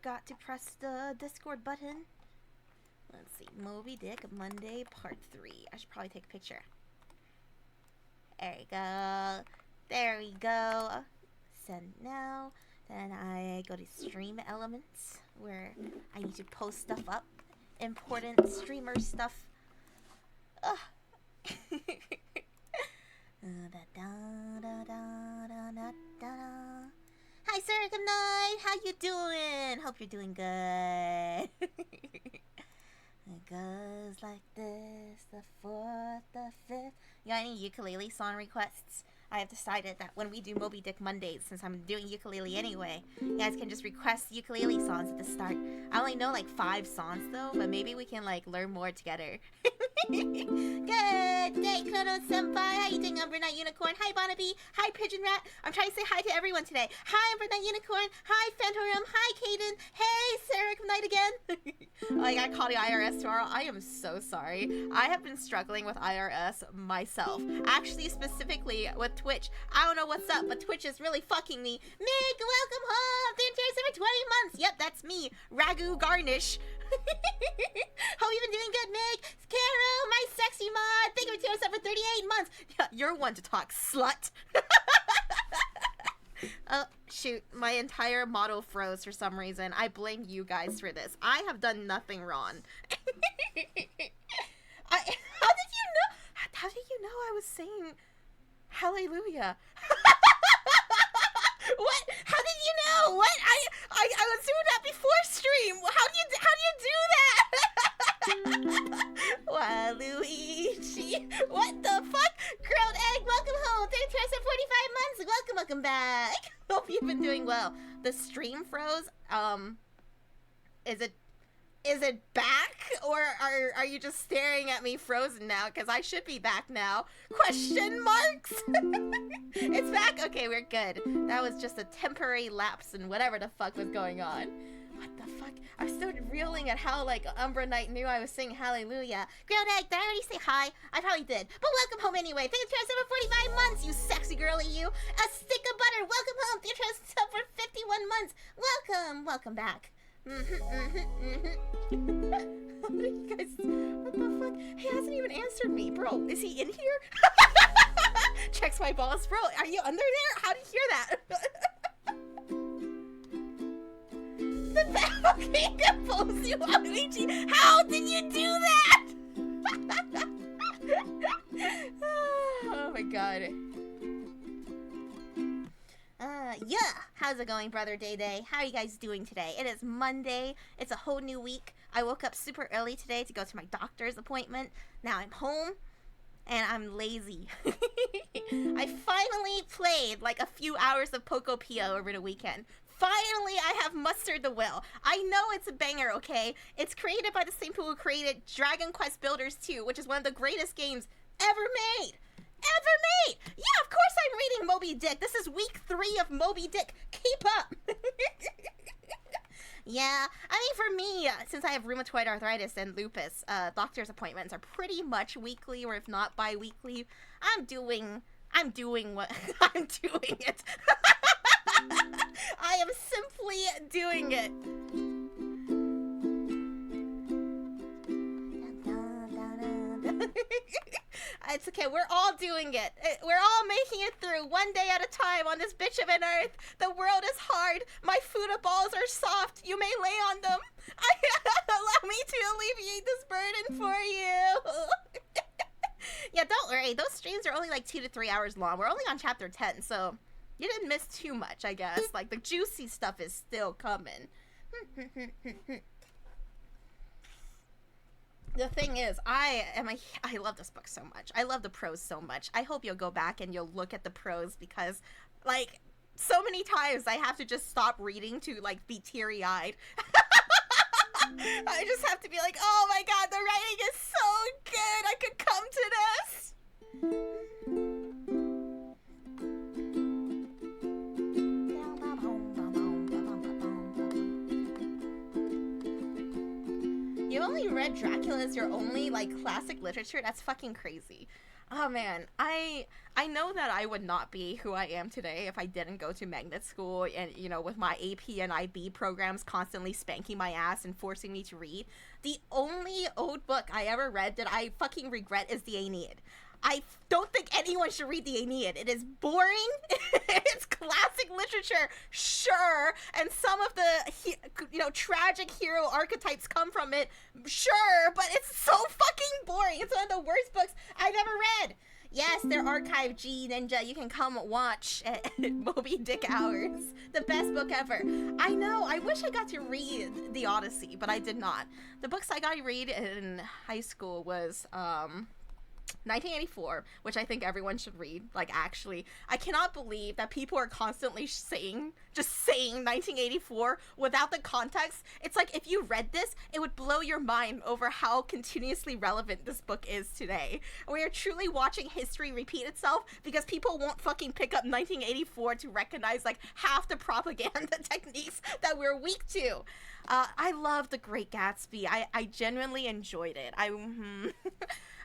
forgot to press the Discord button. Let's see. Moby Dick Monday Part 3. I should probably take a picture. There we go. There we go. Send now. Then I go to Stream Elements, where I need to post stuff up. Important streamer stuff. Ugh. Hi, Circum Knight. How you doing? Hope you're doing good. It goes like this, the fourth, the fifth. You got any ukulele song requests? I have decided that when we do Moby Dick Mondays, since I'm doing ukulele anyway, you guys can just request ukulele songs at the start. I only know like 5 songs though, but maybe we can like learn more together. Good day, Chrono Senpai. How you doing, Umber Knight Unicorn? Hi, Bonnaby. Hi, Pigeon Rat. I'm trying to say hi to everyone today. Hi, Umber Knight Unicorn. Hi, Phantorium. Hi, Caden. Hey, Sarah Knight again. Oh, I gotta call the IRS tomorrow. I am so sorry. I have been struggling with IRS myself. Actually, specifically with Twitch. I don't know what's up, but Twitch is really fucking me. Meg, welcome home. Thank you for 20 months. Yep, that's me. Ragu Garnish. Hope you've been doing good, Meg. Caro, my sexy mod. Thank you for tuning us up for 38 months. Yeah, you're one to talk, slut. Oh, shoot. My entire model froze for some reason. I blame you guys for this. I have done nothing wrong. How did you know? How did you know I was saying hallelujah? What? How did you know? What? I was doing that before stream. How do you do that? Waluigi. What the fuck? Grilled egg, welcome home. Thanks for 45 months. Welcome back. Hope you've been doing well. The stream froze. Is it back, or are you just staring at me frozen now? Because I should be back now. Question marks? It's back? Okay, we're good. That was just a temporary lapse in whatever the fuck was going on. What the fuck? I was still reeling at how, like, Umbra Knight knew I was saying hallelujah. Grilled egg, did I already say hi? I probably did. But welcome home anyway. Thank you for 45 months, you sexy girly, you. A stick of butter. Welcome home. Thank you for 51 months. Welcome back. What are you guys? What the fuck? He hasn't even answered me, bro. Is he in here? Checks my balls, bro. Are you under there? How did you hear that? The Valkyrie pulls you out, Luigi. How did you do that? Oh my god. Yeah. How's it going, Brother Day Day? How are you guys doing today? It is Monday. It's a whole new week. I woke up super early today to go to my doctor's appointment. Now I'm home, and I'm lazy. I finally played like a few hours of Poco Pio over the weekend. Finally, I have mustered the will. I know it's a banger, okay? It's created by the same people who created Dragon Quest Builders 2, which is one of the greatest games ever made. Yeah, of course I'm reading Moby Dick. This is week 3 of Moby Dick. Keep up. Yeah, I mean, for me, since I have rheumatoid arthritis and lupus, doctor's appointments are pretty much weekly, or if not bi-weekly. I'm doing what I'm doing it. I am simply doing it. It's okay, we're all doing it. We're all making it through one day at a time on this bitch of an earth. The world is hard. My Fuda balls are soft. You may lay on them. Allow me to alleviate this burden for you. Yeah, don't worry. Those streams are only like 2 to 3 hours long. We're only on chapter 10, so you didn't miss too much, I guess. Like, the juicy stuff is still coming. The thing is, I love this book so much. I love the prose so much. I hope you'll go back and you'll look at the prose, because, like, so many times I have to just stop reading to, like, be teary-eyed. I just have to be like, oh my god, the writing is so good, I could come to this! You only read Dracula as your only, like, classic literature? That's fucking crazy. Oh man, I know that I would not be who I am today if I didn't go to magnet school and with my AP and IB programs constantly spanking my ass and forcing me to read. The only old book I ever read that I fucking regret is the Aeneid. I don't think anyone should read the Aeneid. It is boring. It's classic literature, sure, and some of the tragic hero archetypes come from it, sure, but it's so fucking boring. It's one of the worst books I've ever read. Yes, they're archived. G Ninja, you can come watch at Moby Dick Hours. The best book ever. I know, I wish I got to read The Odyssey, but I did not. The books I got to read in high school was 1984, which I think everyone should read. Like, actually, I cannot believe that people are constantly just saying 1984 without the context. It's like, if you read this, it would blow your mind over how continuously relevant this book is today. We are truly watching history repeat itself because people won't fucking pick up 1984 to recognize, like, half the propaganda techniques that we're weak to. I love The Great Gatsby. I genuinely enjoyed it.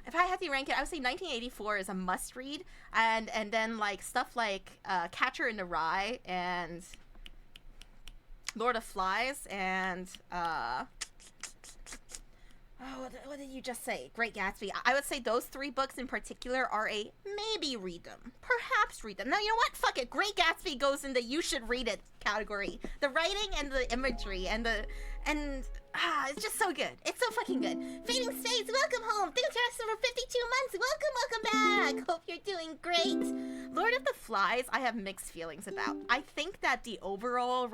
If I had to rank it, I would say 1984 is a must-read, and then, like, stuff like Catcher in the Rye and Lord of Flies and what did you just say? Great Gatsby. I would say those three books in particular are a maybe read them. Perhaps read them. Now, you know what? Fuck it. Great Gatsby goes in the you should read it category. The writing and the imagery and it's just so good. It's so fucking good. Fading Spades, welcome home. Thanks for 52 months. Welcome back. Hope you're doing great. Lord of the Flies, I have mixed feelings about. I think that the overall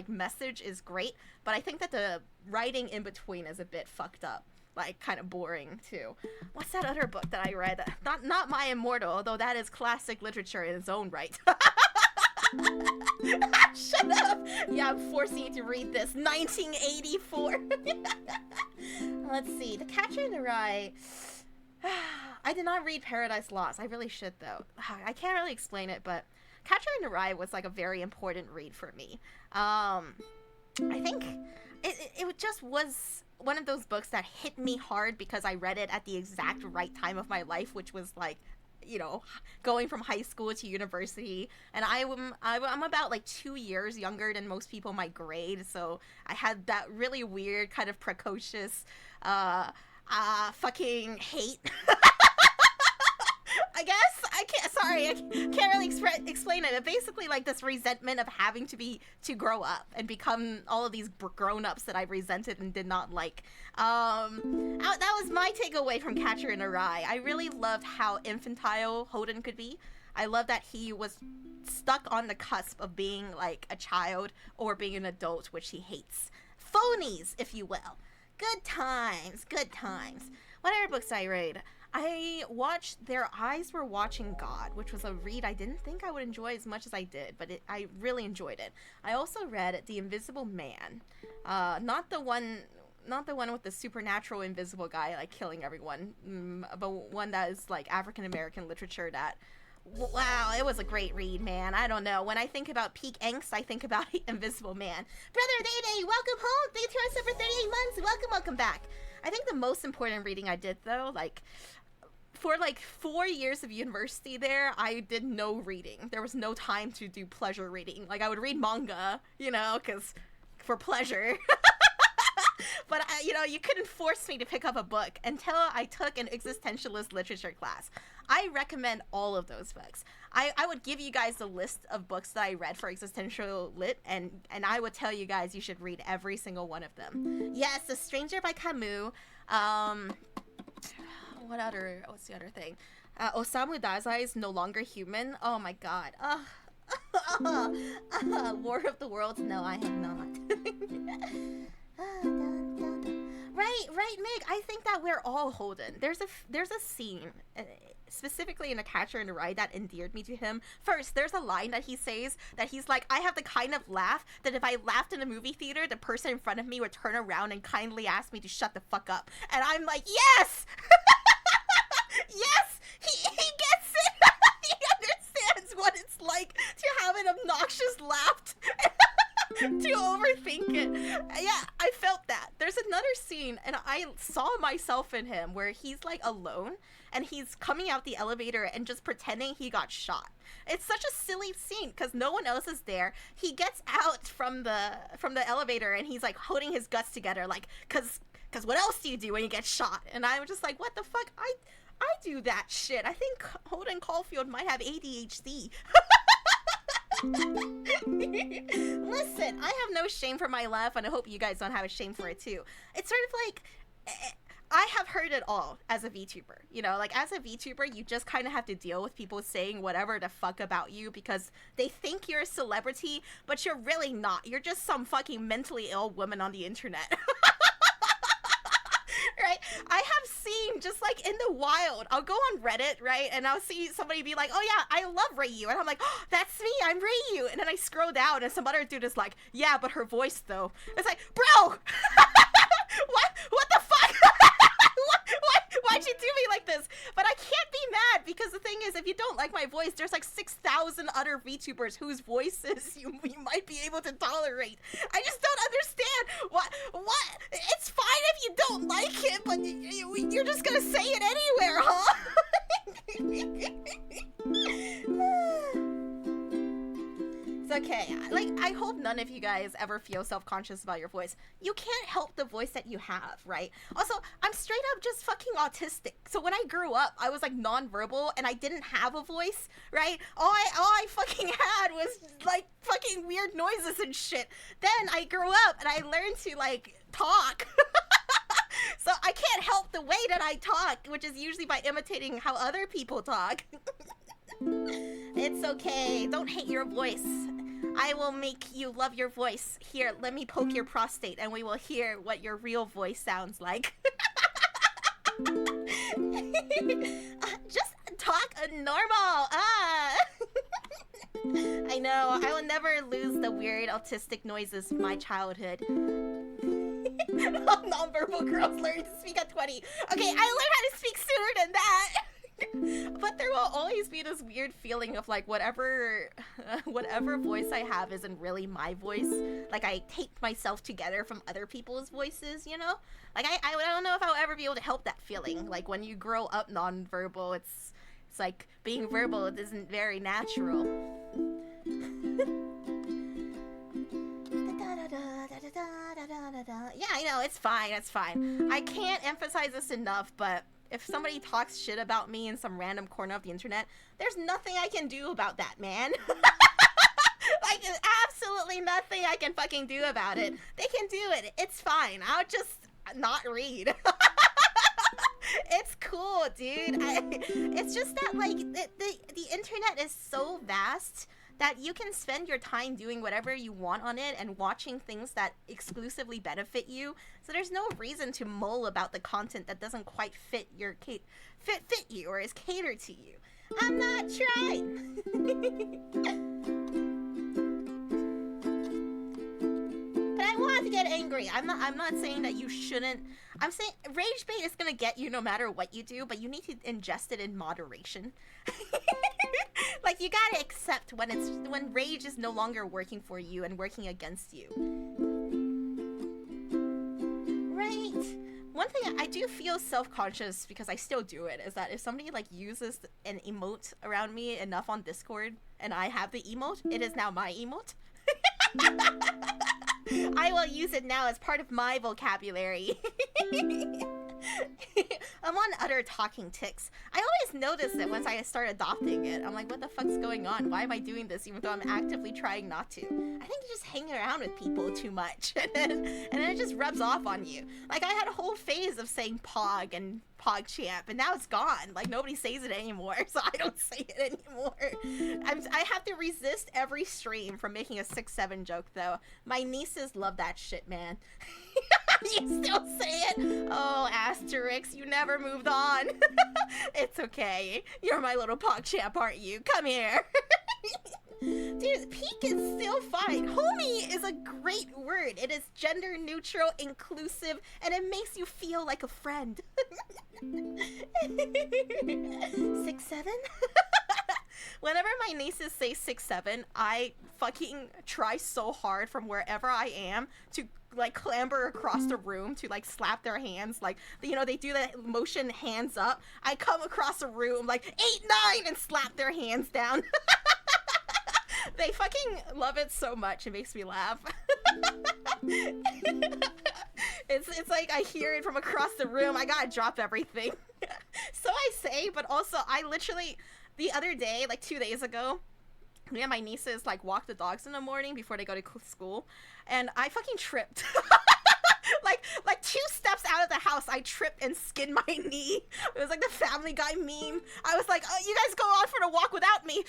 message is great, but I think that the writing in between is a bit fucked up. Like, kind of boring too. What's that other book that I read? Not My Immortal, although that is classic literature in its own right. Shut up! Yeah, I'm forcing you to read this. 1984. Let's see. The Catcher in the Rye. I did not read Paradise Lost. I really should, though. I can't really explain it, but Catcher in the Rye was like a very important read for me. I think it just was one of those books that hit me hard because I read it at the exact right time of my life, which was like, going from high school to university, and I'm about like 2 years younger than most people my grade, so I had that really weird kind of precocious fucking hate. I guess I can't really explain it. But basically, like, this resentment of having to grow up and become all of these grown-ups that I resented and did not like. That was my takeaway from Catcher in the Rye. I really loved how infantile Holden could be. I love that he was stuck on the cusp of being like a child or being an adult, which he hates. Phonies, if you will. Good times. What other books I read? I watched Their Eyes Were Watching God, which was a read I didn't think I would enjoy as much as I did, but I really enjoyed it. I also read The Invisible Man, not the one with the supernatural invisible guy like killing everyone, but one that is like African American literature that, wow, it was a great read, man. I don't know. When I think about peak angst, I think about Invisible Man. Brother Day, welcome home. Thank you for 38 months. Welcome back. I think the most important reading I did, though, like, for like 4 years of university there, I did no reading. There was no time to do pleasure reading. Like, I would read manga, because for pleasure. But, you couldn't force me to pick up a book until I took an existentialist literature class. I recommend all of those books. I would give you guys a list of books that I read for existential lit, and I would tell you guys you should read every single one of them. Yes, The Stranger by Camus. What's the other thing? Osamu Dazai's No Longer Human. Oh my god. War of the Worlds. No, I have not. Right, Meg. I think that we're all Holden. There's a scene, specifically in A Catcher in the Rye, that endeared me to him. First, there's a line that he says that he's like, I have the kind of laugh that if I laughed in a movie theater, the person in front of me would turn around and kindly ask me to shut the fuck up. And I'm like, yes! Yes! He gets it! He understands what it's like to have an obnoxious laugh to overthink it. Yeah, I felt that. there's another scene, and I saw myself in him, where he's like alone, and he's coming out the elevator and just pretending he got shot. It's such a silly scene because no one else is there. He gets out from the elevator and he's like holding his guts together, like, cause what else do you do when you get shot? And I'm just like, what the fuck? I do that shit. I think Holden Caulfield might have ADHD. Listen, I have no shame for my laugh, and I hope you guys don't have a shame for it too. It's sort of like, I have heard it all as a VTuber. You know, like, as a VTuber, you just kind of have to deal with people saying whatever the fuck about you because they think you're a celebrity, but you're really not. You're just some fucking mentally ill woman on the internet. Right? I have seen, just like in the wild, I'll go on Reddit, right? And I'll see somebody be like, oh yeah, I love Ryu. And I'm like, oh, that's me, I'm Ryu. And then I scroll down and some other dude is like, yeah, but her voice though. It's like, bro! What the fuck? Why'd you do me like this? But I can't be mad because the thing is, if you don't like my voice, there's like 6,000 other VTubers whose voices you might be able to tolerate. I just don't understand what. It's fine if you don't like it, but you're just gonna say it anywhere, huh? It's okay. Like, I hope none of you guys ever feel self-conscious about your voice. You can't help the voice that you have, right? Also, I'm straight up just fucking autistic. So when I grew up, I was like non-verbal and I didn't have a voice, right? All I fucking had was like fucking weird noises and shit. Then I grew up and I learned to like talk. So I can't help the way that I talk, which is usually by imitating how other people talk. It's okay. Don't hate your voice. I will make you love your voice. Here, let me poke your prostate and we will hear what your real voice sounds like. Just talk normal. I know. I will never lose the weird autistic noises of my childhood. Non-verbal girls learn to speak at 20. Okay, I learned how to speak sooner than that. But there will always be this weird feeling of like whatever voice I have isn't really my voice. Like I taped myself together from other people's voices, you know? Like I don't know if I'll ever be able to help that feeling. Like when you grow up non-verbal, it's like being verbal, it isn't very natural. Yeah, I know, it's fine, it's fine. I can't emphasize this enough, but if somebody talks shit about me in some random corner of the internet, there's nothing I can do about that, man. Like, there's absolutely nothing I can fucking do about it. They can do it. It's fine. I'll just not read. It's cool, dude. It's just that, like, the internet is so vast that you can spend your time doing whatever you want on it and watching things that exclusively benefit you. So there's no reason to mull about the content that doesn't quite fit your fit you or is catered to you. I'm not trying. But I want to get angry. I'm not saying that you shouldn't. I'm saying rage bait is gonna get you no matter what you do, but you need to ingest it in moderation. Like, you gotta accept when rage is no longer working for you and working against you. Right? One thing I do feel self-conscious because I still do it is that if somebody like uses an emote around me enough on Discord and I have the emote, it is now my emote. I will use it now as part of my vocabulary. I'm on utter talking ticks. I always notice it once I start adopting it. I'm like, what the fuck's going on? Why am I doing this even though I'm actively trying not to? I think you just hang around with people too much and then it just rubs off on you. Like, I had a whole phase of saying Pog and PogChamp, and now it's gone. Like, nobody says it anymore, so I don't say it anymore. I have to resist every stream from making a 6-7 joke, though. My nieces love that shit, man. You still say it? Oh, Asterix, you never moved on. It's okay. You're my little PogChamp, aren't you? Come here. Dude, peak is still fine. Homie is a great word. It is gender neutral, inclusive, and it makes you feel like a friend. 6-7? Whenever my nieces say 6-7, I fucking try so hard from wherever I am to like clamber across the room to like slap their hands, like, you know, they do that motion hands up. I come across a room like 8-9 and slap their hands down. They fucking love it so much, it makes me laugh. It's like I hear it from across the room. I gotta drop everything. So I say, but also I literally, the other day, like 2 days ago, me and my nieces like walk the dogs in the morning before they go to school, and I fucking tripped. like 2 steps out of the house, I tripped and skinned my knee. It was like the Family Guy meme. I was like, oh, you guys go on for the walk without me.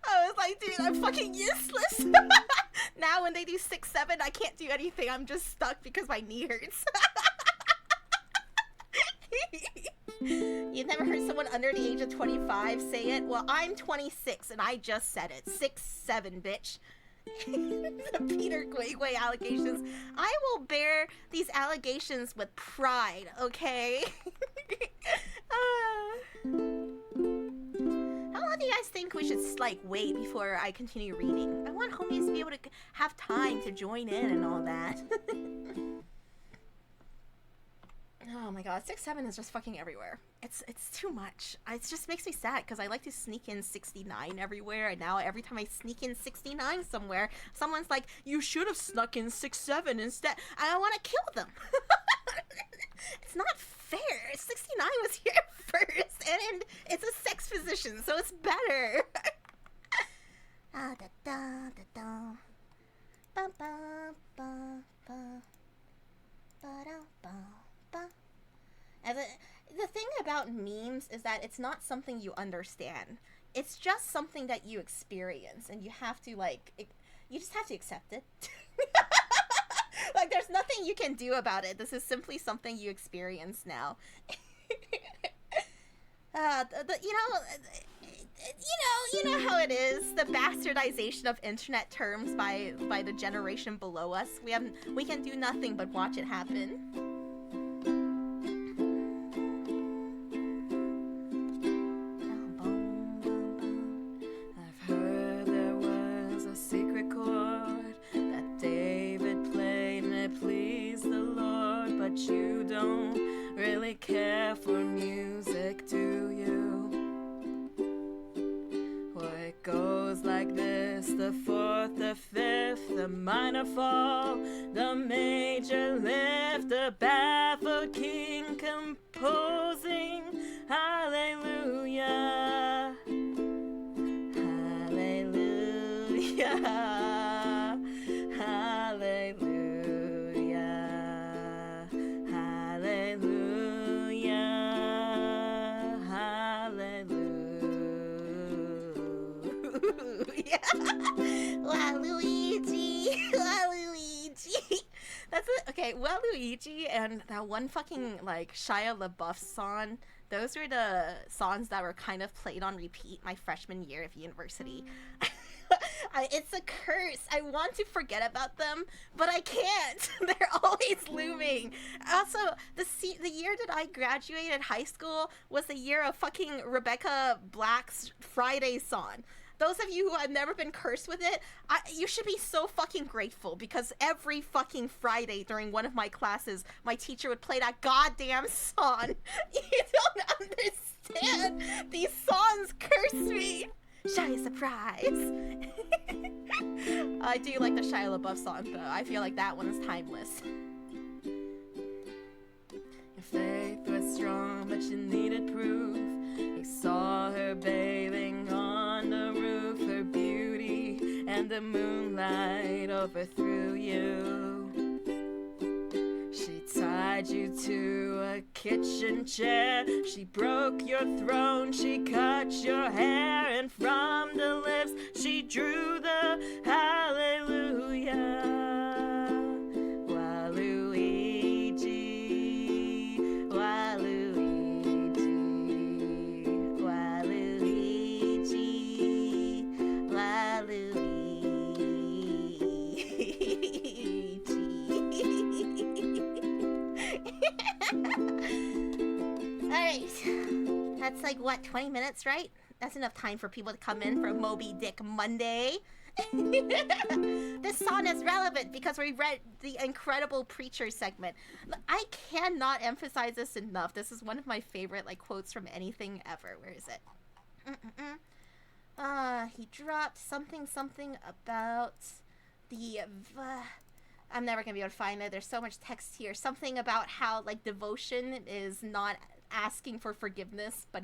I was like, dude, I'm fucking useless. Now when they do 6-7, I can't do anything. I'm just stuck because my knee hurts. You've never heard someone under the age of 25 say it? Well, I'm 26 and I just said it. 6-7, bitch. The Peter Guigui allegations. I will bear these allegations with pride, okay? How long do you guys think we should, like, wait before I continue reading? I want homies to be able to have time to join in and all that. Oh my god, 6-7 is just fucking everywhere. It's too much. It just makes me sad because I like to sneak in 69 everywhere, and now every time I sneak in 69 somewhere, someone's like, you should have snuck in 6-7 instead. I want to kill them. It's not fair. 69 was here first, and it's a sex position, so it's better. Ah, da da da da. Ba ba ba ba. Ba da ba ba. And the thing about memes is that it's not something you understand. It's just something that you experience, and you have to, like, you just have to accept it. Like, there's nothing you can do about it. This is simply something you experience now. You know how it is. The bastardization of internet terms by the generation below us. We can do nothing but watch it happen. You don't really care for music, do you? Well, it goes like this: the 4th, the 5th, the minor fall, the major lift, the baffled king composing hallelujah, hallelujah, hallelujah. Waluigi, Waluigi. That's it. Okay, Waluigi and that one fucking like Shia LaBeouf song. Those were the songs that were kind of played on repeat my freshman year of university. It's a curse. I want to forget about them, but I can't. They're always looming. Also, the year that I graduated high school was the year of fucking Rebecca Black's Friday song. Those of you who have never been cursed with it, you should be so fucking grateful, because every fucking Friday during one of my classes, my teacher would play that goddamn song. You don't understand. These songs curse me. Shy surprise. I do like the Shia LaBeouf song, though. I feel like that one is timeless. Your faith was strong, but you needed proof. You saw her bathing on the roof. Her beauty and the moonlight overthrew you. She tied you to a kitchen chair. She broke your throne. She cut your hair. And from the lips she drew the hallelujah. Waluigi, Waluigi, Waluigi, Waluigi. Alright, that's It's like, what, 20 minutes, right? That's enough time for people to come in for Moby Dick Monday. This song is relevant because we read the incredible Preacher segment. I cannot emphasize this enough. This is one of my favorite like quotes from anything ever. Where is it? He dropped something about the I'm never gonna be able to find it. There's so much text here. Something about how like devotion is not asking for forgiveness but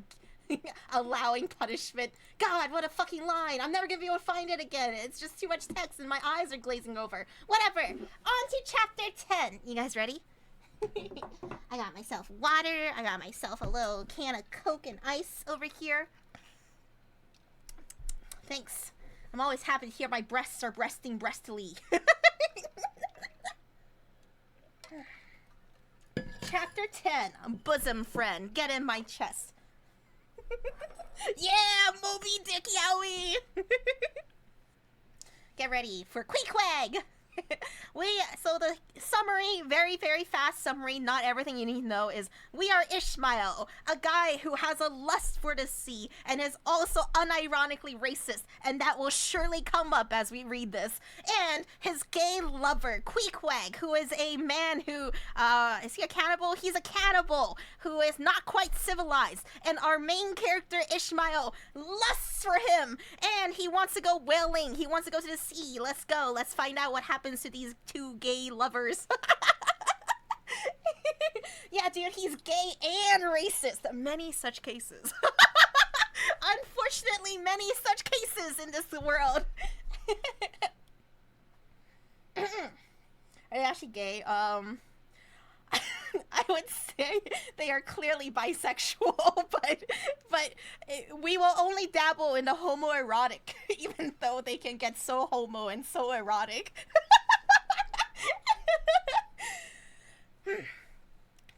allowing punishment. God, what a fucking line. I'm never gonna be able to find it again. It's just too much text and my eyes are glazing over. Whatever. On to chapter 10. You guys ready? I got myself water. I got myself a little can of Coke and ice over here. Thanks. I'm always happy to hear my breasts are breasting breastily. Chapter 10. Bosom friend. Get in my chest. Yeah, Moby Dick Yowie! Get ready for Queequeg! So the summary, very, very fast summary, not everything you need to know, is we are Ishmael, a guy who has a lust for the sea and is also unironically racist, and that will surely come up as we read this. And his gay lover, Queequeg, who is a man who, is he a cannibal? He's a cannibal who is not quite civilized, and our main character, Ishmael, lusts for him, and he wants to go whaling, he wants to go to the sea. Let's go, let's find out what happens to these two gay lovers. Yeah, dude, he's gay and racist. Many such cases. Unfortunately, many such cases in this world. Are they actually gay? I would say they are clearly bisexual, but we will only dabble in the homoerotic, even though they can get so homo and so erotic.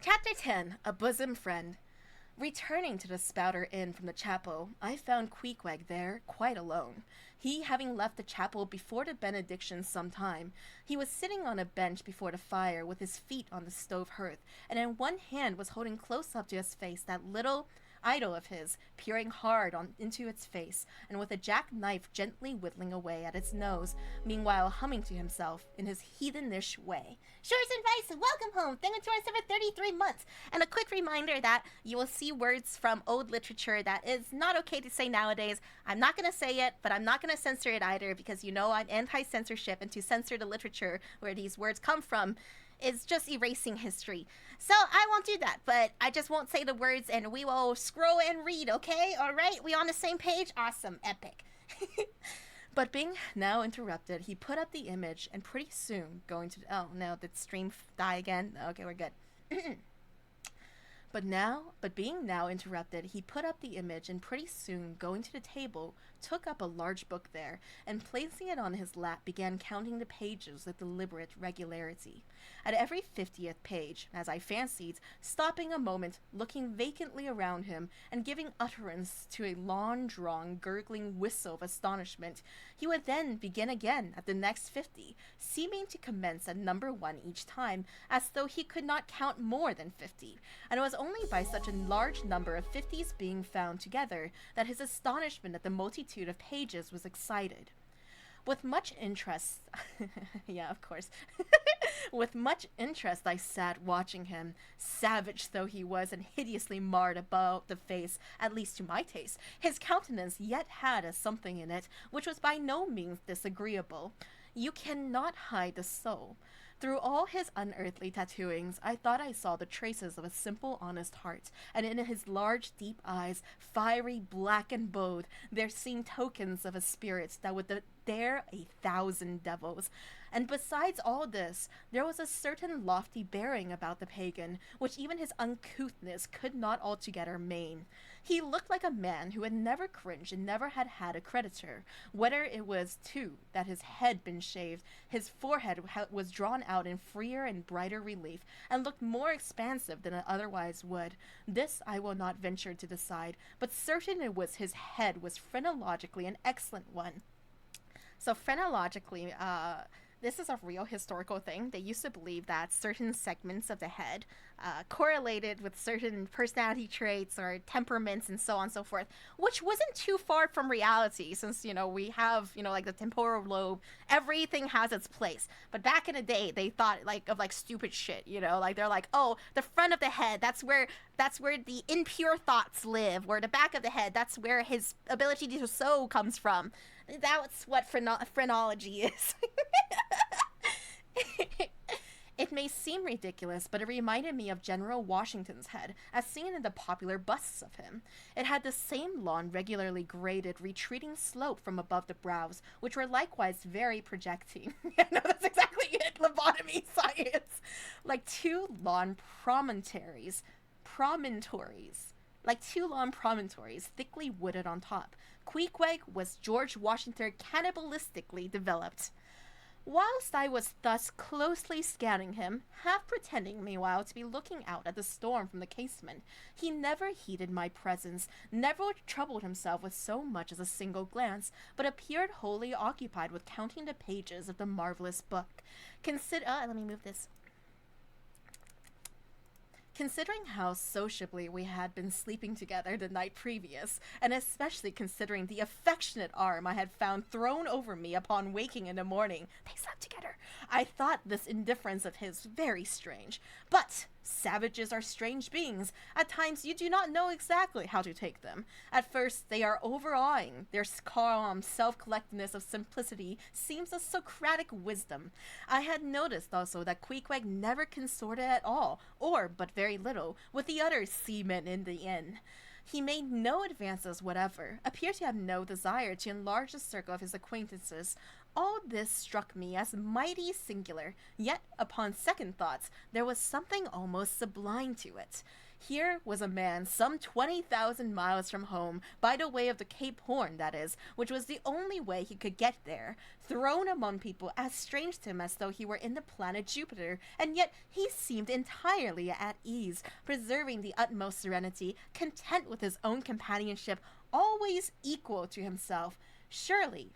Chapter 10, A Bosom Friend. Returning to the Spouter Inn from the chapel, I found Queequeg there, quite alone. He having left the chapel before the benediction some time. He was sitting on a bench before the fire with his feet on the stove hearth, and in one hand was holding close up to his face that little idol of his, peering hard into its face, and with a jackknife gently whittling away at its nose, meanwhile humming to himself in his heathenish way. Shores advice, welcome home, thank you to us for 33 months. And a quick reminder that you will see words from old literature that is not okay to say nowadays. I'm not going to say it, but I'm not going to censor it either, because you know I'm anti-censorship, and to censor the literature where these words come from is just erasing history. So I won't do that, but I just won't say the words and we will scroll and read, okay? All right, we on the same page? Awesome, epic. But being now interrupted, he put up the image and pretty soon going to, oh no, did stream die again? Okay, we're good. But being now interrupted, he put up the image and pretty soon, going to the table, took up a large book there, and placing it on his lap, began counting the pages with deliberate regularity. At every 50th page, as I fancied, stopping a moment, looking vacantly around him, and giving utterance to a long-drawn, gurgling whistle of astonishment, he would then begin again at the next 50, seeming to commence at number 1 each time, as though he could not count more than 50, and it was only by such a large number of 50s being found together that his astonishment at the multitude of pages was excited. With much interest, yeah, of course, with much interest I sat watching him, savage though he was and hideously marred about the face, at least to my taste. His countenance yet had a something in it which was by no means disagreeable. You cannot hide the soul. Through all his unearthly tattooings, I thought I saw the traces of a simple, honest heart, and in his large, deep eyes, fiery, black, and bold, there seemed tokens of a spirit that would dare 1,000 devils. And besides all this, there was a certain lofty bearing about the pagan, which even his uncouthness could not altogether maim. He looked like a man who had never cringed and never had had a creditor, whether it was, too, that his head been shaved, his forehead was drawn out in freer and brighter relief, and looked more expansive than it otherwise would. This I will not venture to decide, but certain it was his head was phrenologically an excellent one. So phrenologically, this is a real historical thing. They used to believe that certain segments of the head correlated with certain personality traits or temperaments and so on and so forth, which wasn't too far from reality since, we have, like the temporal lobe, everything has its place. But back in the day, they thought of stupid shit, like they're like, oh, the front of the head, that's where the impure thoughts live, where the back of the head, that's where his ability to sow comes from. That's what phrenology is. It may seem ridiculous, but it reminded me of General Washington's head, as seen in the popular busts of him. It had the same long, regularly graded, retreating slope from above the brows, which were likewise very projecting. Yeah, no, that's exactly it, lobotomy science. Like two long promontories, thickly wooded on top. Queequeg was George Washington cannibalistically developed. Whilst I was thus closely scanning him, half pretending meanwhile to be looking out at the storm from the casement, he never heeded my presence, never troubled himself with so much as a single glance, but appeared wholly occupied with counting the pages of the marvelous book. Let me move this. Considering how sociably we had been sleeping together the night previous, and especially considering the affectionate arm I had found thrown over me upon waking in the morning, they slept together, I thought this indifference of his very strange. But savages are strange beings. At times you do not know exactly how to take them. At first they are overawing. Their calm self-collectedness of simplicity seems a Socratic wisdom. I had noticed also that Queequeg never consorted at all, or but very little, with the other seamen in the inn. He made no advances whatever, appeared to have no desire to enlarge the circle of his acquaintances. All this struck me as mighty singular, yet upon second thoughts there was something almost sublime to it. Here was a man some 20,000 miles from home, by the way of the Cape Horn, that is, which was the only way he could get there, thrown among people as strange to him as though he were in the planet Jupiter, and yet he seemed entirely at ease, preserving the utmost serenity, content with his own companionship, always equal to himself. Surely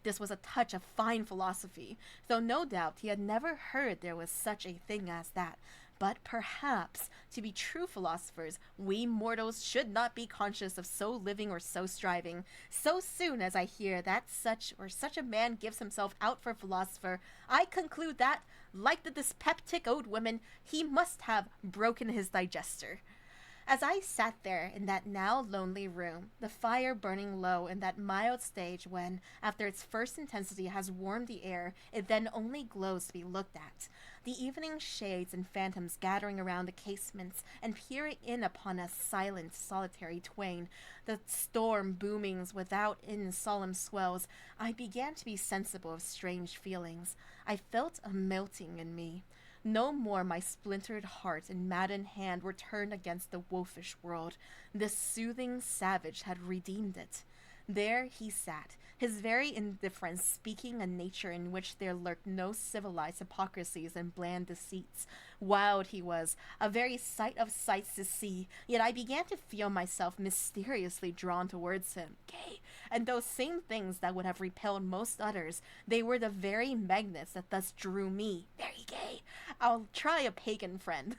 this was a touch of fine philosophy, though no doubt he had never heard there was such a thing as that. But perhaps, to be true philosophers, we mortals should not be conscious of so living or so striving. So soon as I hear that such a man gives himself out for philosopher, I conclude that, like the dyspeptic old woman, he must have broken his digester. As I sat there in that now lonely room, the fire burning low in that mild stage when, after its first intensity has warmed the air, it then only glows to be looked at, the evening shades and phantoms gathering around the casements and peering in upon us silent, solitary twain, the storm boomings without in solemn swells, I began to be sensible of strange feelings. I felt a melting in me. No more my splintered heart and maddened hand were turned against the wolfish world. This soothing savage had redeemed it. There he sat, his very indifference speaking a nature in which there lurked no civilized hypocrisies and bland deceits. Wild he was, a very sight of sights to see, yet I began to feel myself mysteriously drawn towards him, gay, and those same things that would have repelled most others, they were the very magnets that thus drew me, very gay. I'll try a pagan friend.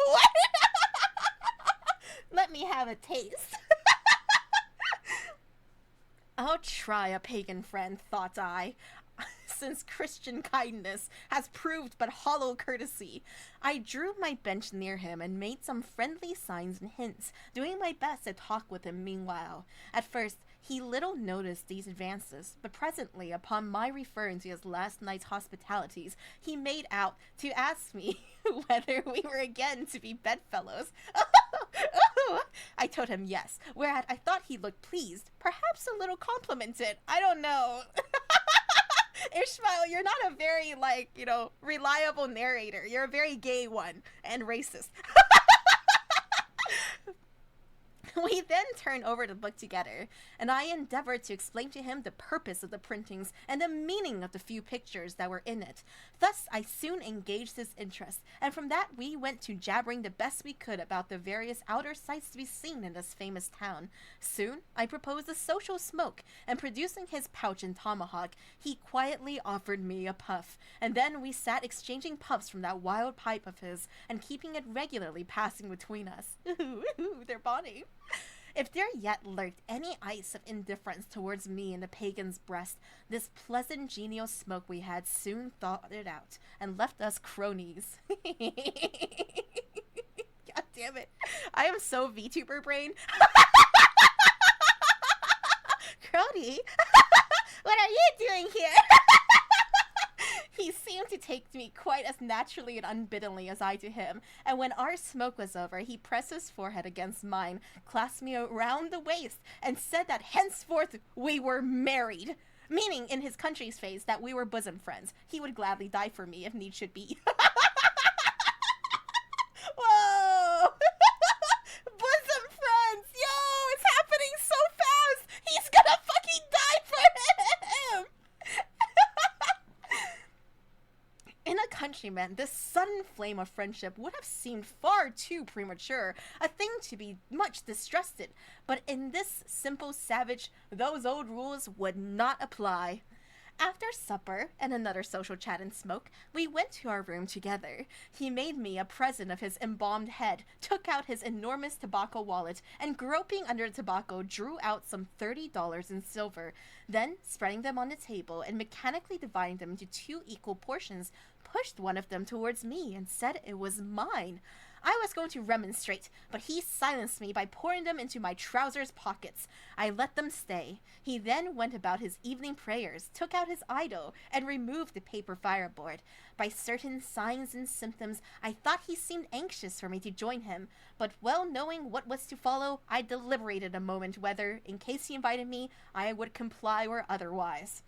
What? Let me have a taste. I'll try a pagan friend, thought I, since Christian kindness has proved but hollow courtesy. I drew my bench near him and made some friendly signs and hints, doing my best to talk with him meanwhile. At first, he little noticed these advances, but presently, upon my referring to his last night's hospitalities, he made out to ask me whether we were again to be bedfellows. I told him yes, whereat I thought he looked pleased, perhaps a little complimented. I don't know. Ishmael, you're not a very, reliable narrator. You're a very gay one and racist. We then turned over the book together, and I endeavored to explain to him the purpose of the printings and the meaning of the few pictures that were in it. Thus, I soon engaged his interest, and from that we went to jabbering the best we could about the various outer sights to be seen in this famous town. Soon, I proposed a social smoke, and producing his pouch and tomahawk, he quietly offered me a puff, and then we sat exchanging puffs from that wild pipe of his, and keeping it regularly passing between us. Ooh, they're bonding. If there yet lurked any ice of indifference towards me in the pagan's breast, this pleasant genial smoke we had soon thawed it out, and left us cronies. God damn it. I am so VTuber brain. Crony? What are you doing here? He seemed to take me quite as naturally and unbiddenly as I to him, and when our smoke was over, he pressed his forehead against mine, clasped me around the waist, and said that henceforth we were married, meaning in his country's face that we were bosom friends. He would gladly die for me if need should be. Whoa! Bosom friends! Yo, it's happening so fast! He's gonna fucking die for him! In a countryman, this sudden flame of friendship would have seemed far too premature, a thing to be much distrusted, but in this simple savage, those old rules would not apply. After supper and another social chat and smoke, we went to our room together. He made me a present of his embalmed head, took out his enormous tobacco wallet, and groping under the tobacco, drew out some $30 in silver. Then, spreading them on the table and mechanically dividing them into 2 equal portions, pushed one of them towards me and said it was mine. I was going to remonstrate, but he silenced me by pouring them into my trousers pockets. I let them stay. He then went about his evening prayers, took out his idol, and removed the paper fireboard. By certain signs and symptoms, I thought he seemed anxious for me to join him, but well knowing what was to follow, I deliberated a moment whether, in case he invited me, I would comply or otherwise.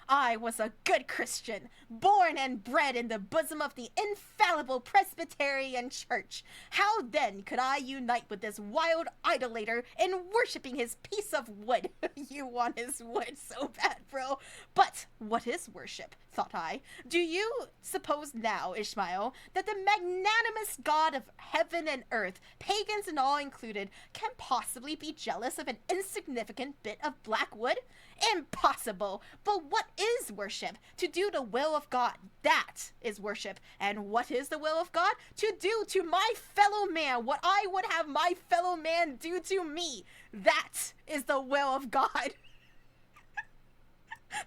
I was a good Christian, born and bred in the bosom of the infallible Presbyterian Church. How then could I unite with this wild idolater in worshipping his piece of wood? You want his wood so bad, bro. But what is worship, thought I. Do you suppose now, Ishmael, that the magnanimous God of heaven and earth, pagans and all included, can possibly be jealous of an insignificant bit of black wood? Impossible! But what is worship? To do the will of God. That is worship. And what is the will of God? To do to my fellow man what I would have my fellow man do to me. That is the will of God.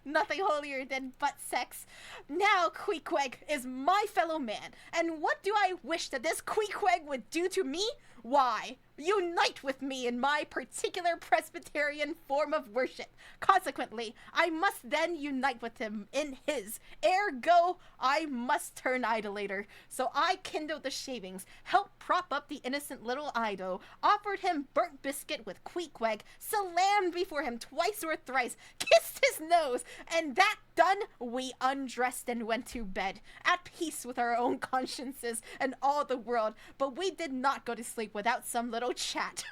Nothing holier than butt sex. Now Queequeg is my fellow man, and what do I wish that this Queequeg would do to me? Why, unite with me in my particular Presbyterian form of worship. Consequently, I must then unite with him in his. Ergo, I must turn idolater. So I kindled the shavings, helped prop up the innocent little idol, offered him burnt biscuit with Queequeg, salammed before him twice or thrice, kissed his nose, and that done, we undressed and went to bed, at peace with our own consciences and all the world, but we did not go to sleep without some little chat.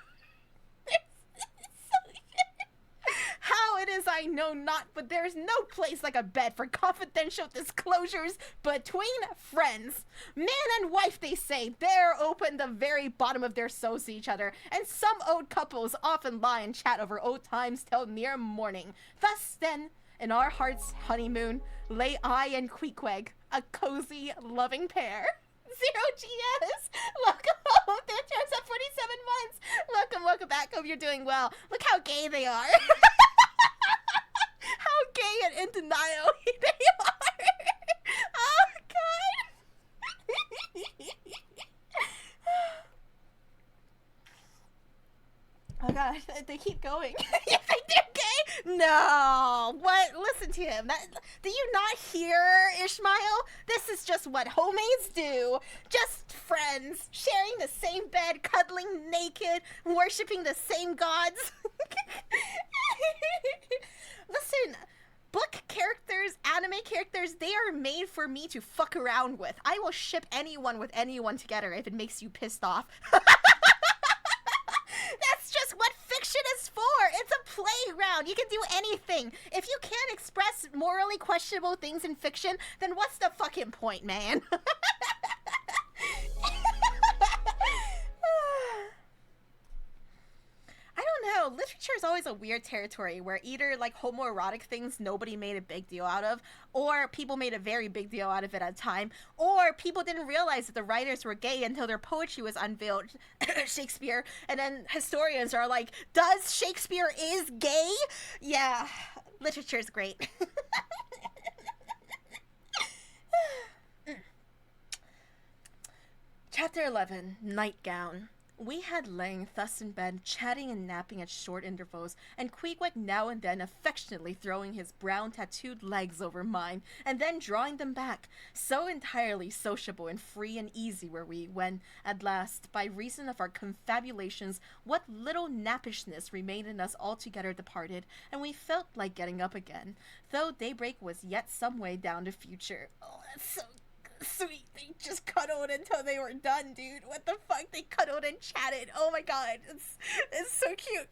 How it is I know not, but there is no place like a bed for confidential disclosures between friends. Man and wife, they say, bear open the very bottom of their souls to each other, and some old couples often lie and chat over old times till near morning. Thus, then, in our heart's honeymoon, lay I and Queequeg, a cozy, loving pair. 0GS! Welcome home! Their terms of 47 months! Welcome back. Hope you're doing well. Look how gay they are. How gay and in denial they are. Oh, God. Oh, God. They keep going. You think they're gay? No. What? Listen to him. Do you not hear, Ishmael? This is just what homemades do. Just friends, sharing the same bed, cuddling naked, worshipping the same gods. Listen, book characters, anime characters, they are made for me to fuck around with. I will ship anyone with anyone together if it makes you pissed off. thing. If you can't express morally questionable things in fiction, then what's the fucking point, man? I don't know. Literature is always a weird territory where either like homoerotic things nobody made a big deal out of, or people made a very big deal out of it at a time, or people didn't realize that the writers were gay until their poetry was unveiled. Shakespeare. And then historians are like, does Shakespeare is gay? Yeah, literature is great. Chapter 11, Nightgown. We had lain thus in bed, chatting and napping at short intervals, and Queequeg now and then affectionately throwing his brown tattooed legs over mine, and then drawing them back. So entirely sociable and free and easy were we, when, at last, by reason of our confabulations, what little nappishness remained in us altogether departed, and we felt like getting up again, though daybreak was yet some way down the future. Oh, that's so sweet. They just cuddled until they were done, dude. What the fuck? They cuddled and chatted. Oh my god. It's so cute.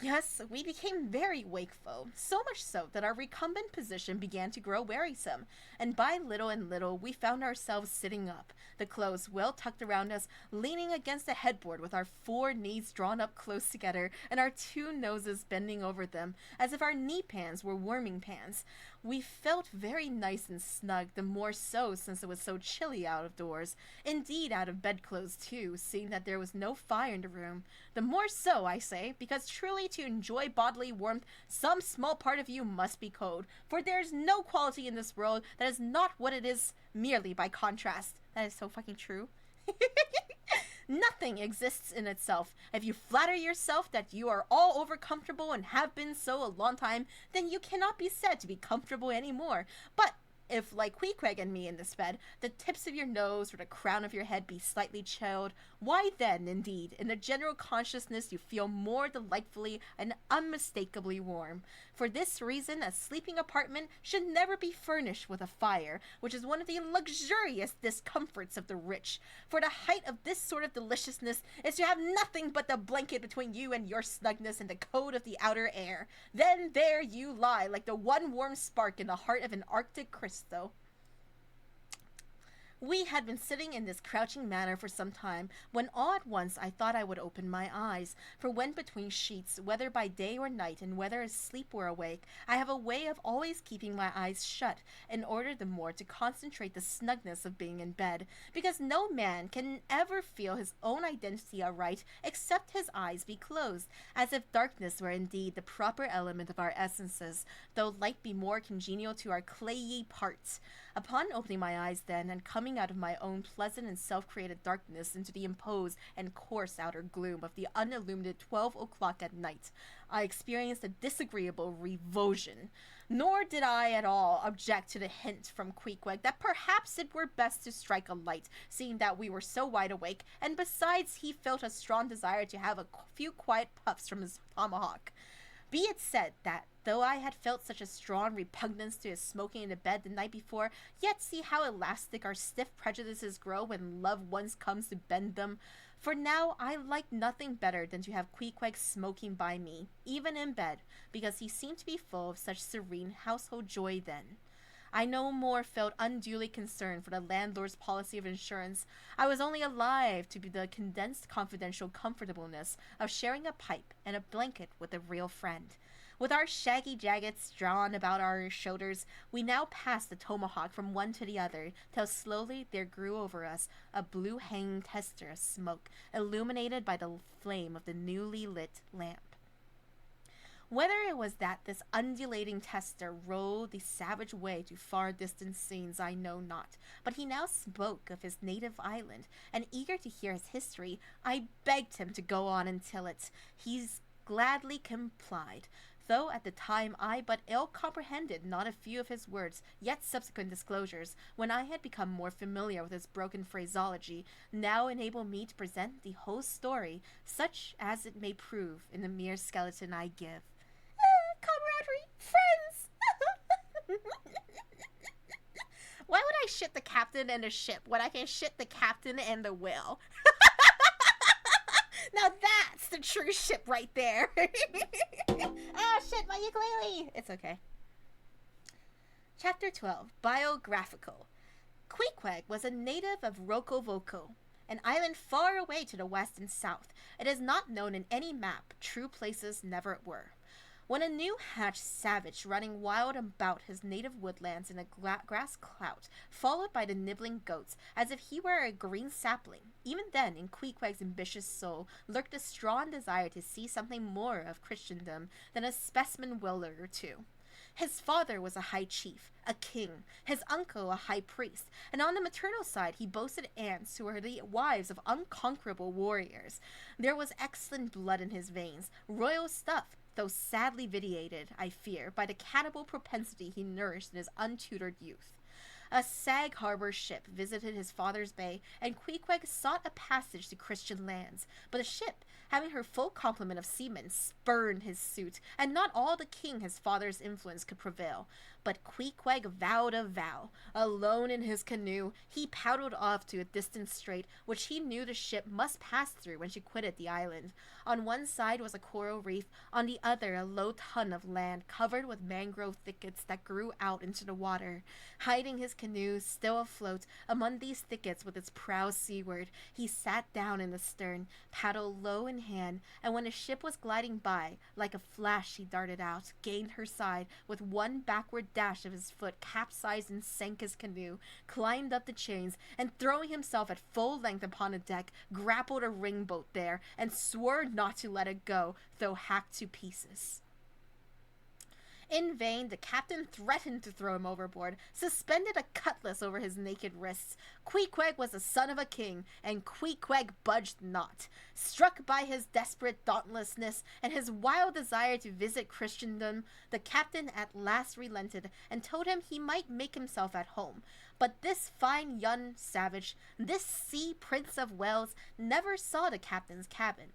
Yes, we became very wakeful, so much so that our recumbent position began to grow wearisome, and by little and little we found ourselves sitting up, the clothes well tucked around us, leaning against the headboard with our 4 knees drawn up close together, and our 2 noses bending over them, as if our knee pans were warming pans. We felt very nice and snug, the more so since it was so chilly out of doors. Indeed, out of bedclothes too, seeing that there was no fire in the room. The more so, I say, because truly to enjoy bodily warmth, some small part of you must be cold, for there is no quality in this world that is not what it is merely by contrast. That is so fucking true. Nothing exists in itself. If you flatter yourself that you are all over comfortable and have been so a long time, then you cannot be said to be comfortable anymore. But if, like Queequeg and me in this bed, the tips of your nose or the crown of your head be slightly chilled, why then, indeed, in the general consciousness you feel more delightfully and unmistakably warm. For this reason, a sleeping apartment should never be furnished with a fire, which is one of the luxurious discomforts of the rich. For the height of this sort of deliciousness is to have nothing but the blanket between you and your snugness and the cold of the outer air. Then there you lie, like the one warm spark in the heart of an Arctic crystal. We had been sitting in this crouching manner for some time, when all at once I thought I would open my eyes, for when between sheets, whether by day or night, and whether asleep or awake, I have a way of always keeping my eyes shut, in order the more to concentrate the snugness of being in bed, because no man can ever feel his own identity aright, except his eyes be closed, as if darkness were indeed the proper element of our essences, though light be more congenial to our clayey parts. Upon opening my eyes then, and coming out of my own pleasant and self-created darkness into the imposed and coarse outer gloom of the unilluminated 12 o'clock at night, I experienced a disagreeable revulsion. Nor did I at all object to the hint from Queequeg that perhaps it were best to strike a light, seeing that we were so wide awake, and besides he felt a strong desire to have a few quiet puffs from his tomahawk. Be it said that, though I had felt such a strong repugnance to his smoking in the bed the night before, yet see how elastic our stiff prejudices grow when love once comes to bend them. For now I liked nothing better than to have Queequeg smoking by me, even in bed, because he seemed to be full of such serene household joy then. I no more felt unduly concerned for the landlord's policy of insurance. I was only alive to the condensed confidential comfortableness of sharing a pipe and a blanket with a real friend. With our shaggy jackets drawn about our shoulders, we now passed the tomahawk from one to the other, till slowly there grew over us a blue-hanging tester of smoke, illuminated by the flame of the newly lit lamp. Whether it was that this undulating tester rolled the savage way to far distant scenes, I know not, but he now spoke of his native island, and eager to hear his history, I begged him to go on and tell it. He's gladly complied, though at the time I but ill comprehended not a few of his words, yet subsequent disclosures, when I had become more familiar with his broken phraseology, now enable me to present the whole story, such as it may prove in the mere skeleton I give. Camaraderie, friends. Why would I shit the captain and the ship when I can shit the captain and the whale? Now that's the true ship right there. Ah, shit, my ukulele. It's okay. Chapter 12, Biographical. Queequeg was a native of Rokovoko, an island far away to the west and south. It is not known in any map. True places never were. When a new-hatched savage running wild about his native woodlands in a grass clout, followed by the nibbling goats, as if he were a green sapling, even then in Queequeg's ambitious soul lurked a strong desire to see something more of Christendom than a specimen wilder or two. His father was a high chief, a king, his uncle a high priest, and on the maternal side he boasted aunts who were the wives of unconquerable warriors. There was excellent blood in his veins, royal stuff, though sadly vitiated, I fear, by the cannibal propensity he nourished in his untutored youth. A Sag Harbor ship visited his father's bay, and Queequeg sought a passage to Christian lands. But the ship, having her full complement of seamen, spurned his suit, and not all the king his father's influence could prevail. But Queequeg vowed a vow. Alone in his canoe, he paddled off to a distant strait, which he knew the ship must pass through when she quitted the island. On one side was a coral reef, on the other a low tongue of land covered with mangrove thickets that grew out into the water. Hiding his canoe, still afloat, among these thickets with its prow seaward, he sat down in the stern, paddle low in hand, and when the ship was gliding by, like a flash he darted out, gained her side, with one backward dash of his foot capsized and sank his canoe, climbed up the chains, and throwing himself at full length upon the deck, grappled a ringboat there, and swore not to let it go, though hacked to pieces. In vain, the captain threatened to throw him overboard, suspended a cutlass over his naked wrists. Queequeg was the son of a king, and Queequeg budged not. Struck by his desperate dauntlessness and his wild desire to visit Christendom, the captain at last relented and told him he might make himself at home. But this fine young savage, this sea prince of Wales, never saw the captain's cabin.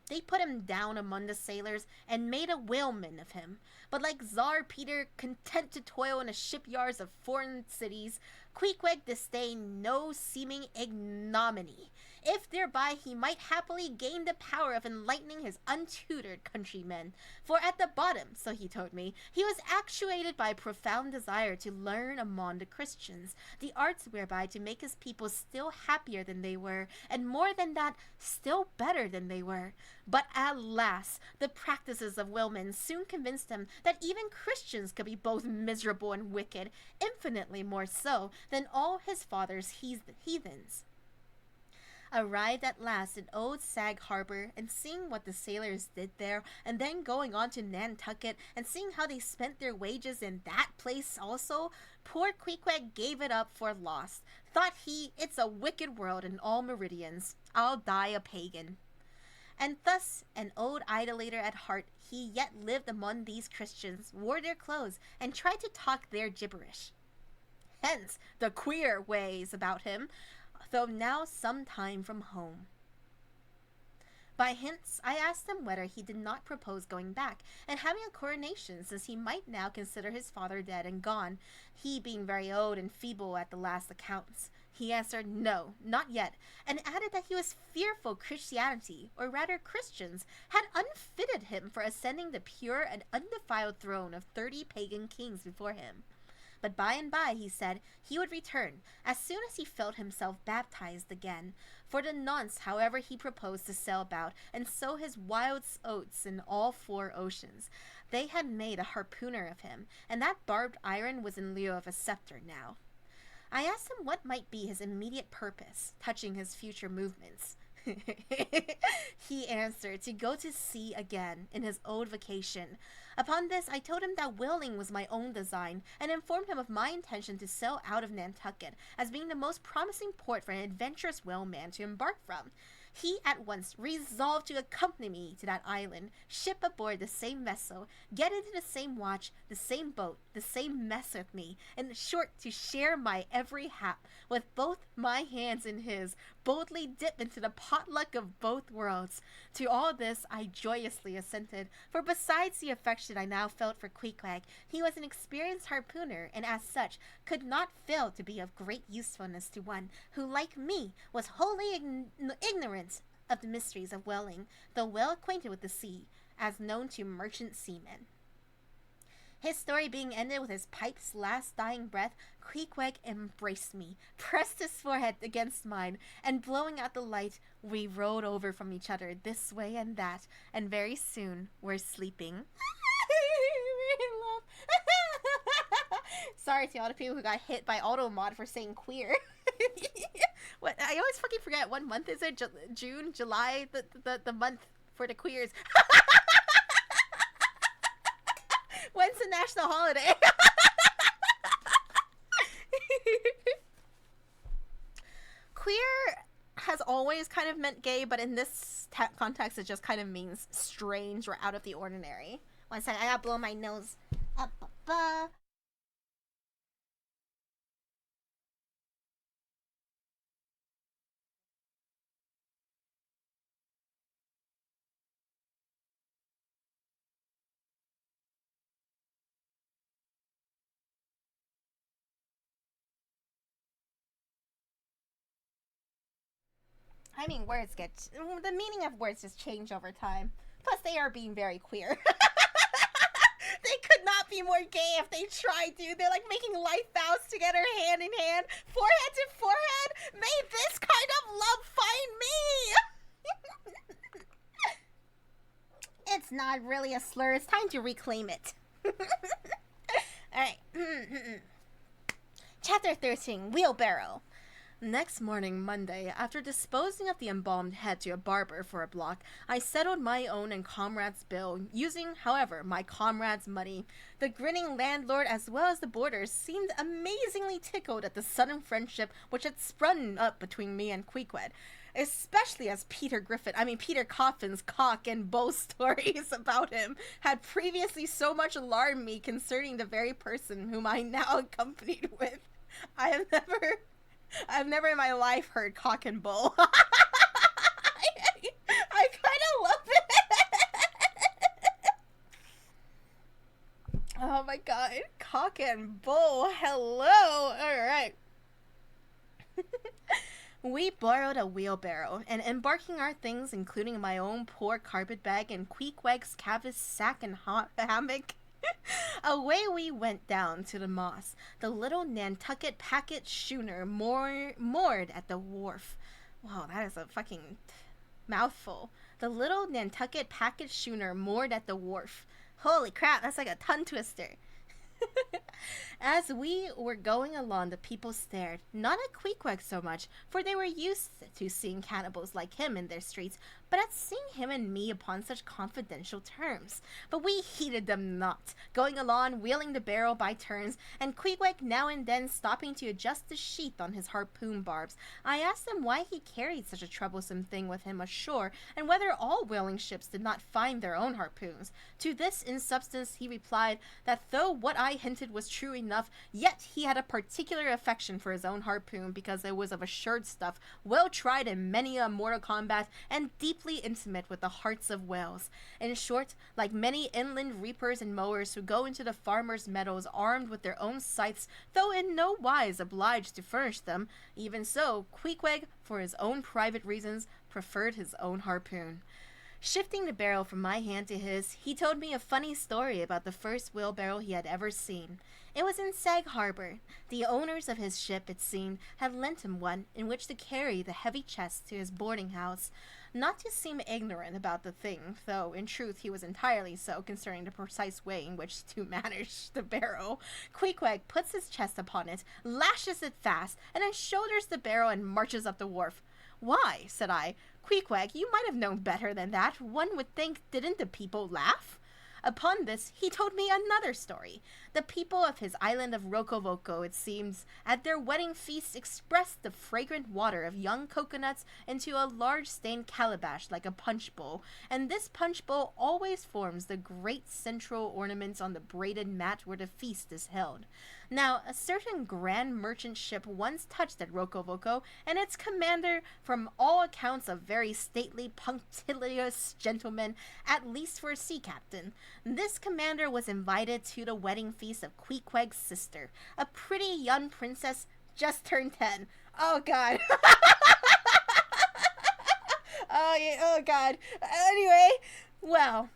They put him down among the sailors and made a whaleman of him. But like Tsar Peter, content to toil in the shipyards of foreign cities, Queequeg disdained no seeming ignominy, if thereby he might happily gain the power of enlightening his untutored countrymen. For at the bottom, so he told me, he was actuated by a profound desire to learn among the Christians the arts whereby to make his people still happier than they were, and more than that, still better than they were. But alas, the practices of whalemen soon convinced him that even Christians could be both miserable and wicked, infinitely more so than all his father's heathens. Arrived at last in old Sag Harbor, and seeing what the sailors did there, and then going on to Nantucket, and seeing how they spent their wages in that place also, poor Queequeg gave it up for lost. Thought he, it's a wicked world in all meridians. I'll die a pagan. And thus, an old idolater at heart, he yet lived among these Christians, wore their clothes, and tried to talk their gibberish. Hence the queer ways about him, though now some time from home. By hints, I asked him whether he did not propose going back, and having a coronation, since he might now consider his father dead and gone, he being very old and feeble at the last accounts. He answered no, not yet, and added that he was fearful Christianity, or rather Christians, had unfitted him for ascending the pure and undefiled throne of 30 pagan kings before him. But by and by, he said, he would return, as soon as he felt himself baptized again. For the nonce, however, he proposed to sail about, and sow his wild oats in all 4 oceans. They had made a harpooner of him, and that barbed iron was in lieu of a scepter now. I asked him what might be his immediate purpose, touching his future movements. He answered to go to sea again in his old vacation. Upon this, I told him that whaling was my own design, and informed him of my intention to sail out of Nantucket, as being the most promising port for an adventurous whaleman to embark from. He at once resolved to accompany me to that island, ship aboard the same vessel, get into the same watch, the same boat, the same mess with me, in short, to share my every hap, with both my hands in his, boldly dip into the potluck of both worlds. To all this I joyously assented, for besides the affection I now felt for Queequeg, he was an experienced harpooner, and as such could not fail to be of great usefulness to one who, like me, was wholly ignorant of the mysteries of whaling, though well acquainted with the sea, as known to merchant seamen. His story being ended with his pipe's last dying breath, Queequeg embraced me, pressed his forehead against mine, and blowing out the light, we rolled over from each other this way and that, and very soon we're sleeping. Sorry to all the people who got hit by AutoMod for saying queer. What, I always fucking forget, what month is it? June, July, the month for the queers. When's the national holiday? Queer has always kind of meant gay, but in this context, it just kind of means strange or out of the ordinary. One second, I gotta blow my nose. I mean, the meaning of words just change over time. Plus, they are being very queer. They could not be more gay if they tried to. They're like making life vows together, hand in hand, forehead to forehead. May this kind of love find me. It's not really a slur. It's time to reclaim it. Alright. Chapter 13, Wheelbarrow. Next morning, Monday, after disposing of the embalmed head to a barber for a block, I settled my own and comrade's bill, using, however, my comrade's money. The grinning landlord as well as the boarders seemed amazingly tickled at the sudden friendship which had sprung up between me and Queequeg, especially as Peter Coffin's cock and bull stories about him had previously so much alarmed me concerning the very person whom I now accompanied with. I've never in my life heard cock and bull. I kind of love it. Oh my god. Cock and bull. Hello. Alright. We borrowed a wheelbarrow, and embarking our things, including my own poor carpet bag and Queequeg's canvas sack and hammock, away we went down to the Moss, the little Nantucket packet schooner moored at the wharf. Wow, that is a fucking mouthful. The little Nantucket packet schooner moored at the wharf. Holy crap, that's like a tongue twister. As we were going along, the people stared, not at Queequeg so much, for they were used to seeing cannibals like him in their streets, but at seeing him and me upon such confidential terms. But we heeded them not, going along, wheeling the barrel by turns, and Queequeg now and then stopping to adjust the sheath on his harpoon barbs. I asked him why he carried such a troublesome thing with him ashore, and whether all whaling ships did not find their own harpoons. To this, in substance, he replied that though what I hinted was true enough, yet he had a particular affection for his own harpoon because it was of assured stuff, well tried in many a mortal combat, and deeply intimate with the hearts of whales. In short, like many inland reapers and mowers who go into the farmers' meadows armed with their own scythes, though in no wise obliged to furnish them, even so, Queequeg, for his own private reasons, preferred his own harpoon. Shifting the barrel from my hand to his, he told me a funny story about the first wheelbarrow he had ever seen. It was in Sag Harbor. The owners of his ship, it seemed, had lent him one in which to carry the heavy chest to his boarding house. Not to seem ignorant about the thing, though in truth he was entirely so concerning the precise way in which to manage the barrow, Queequeg puts his chest upon it, lashes it fast, and then shoulders the barrow and marches up the wharf. "Why," said I, "Queequeg, you might have known better than that. One would think, didn't the people laugh?" Upon this, he told me another story. The people of his island of Rokovoko, it seems, at their wedding feast expressed the fragrant water of young coconuts into a large stained calabash like a punch bowl, and this punch bowl always forms the great central ornament on the braided mat where the feast is held. Now, a certain grand merchant ship once touched at Rokovoko, and its commander, from all accounts a very stately, punctilious gentleman, at least for a sea captain. This commander was invited to the wedding feast of Queequeg's sister, a pretty young princess just turned 10. Oh god. Oh, yeah, oh God. Anyway, well,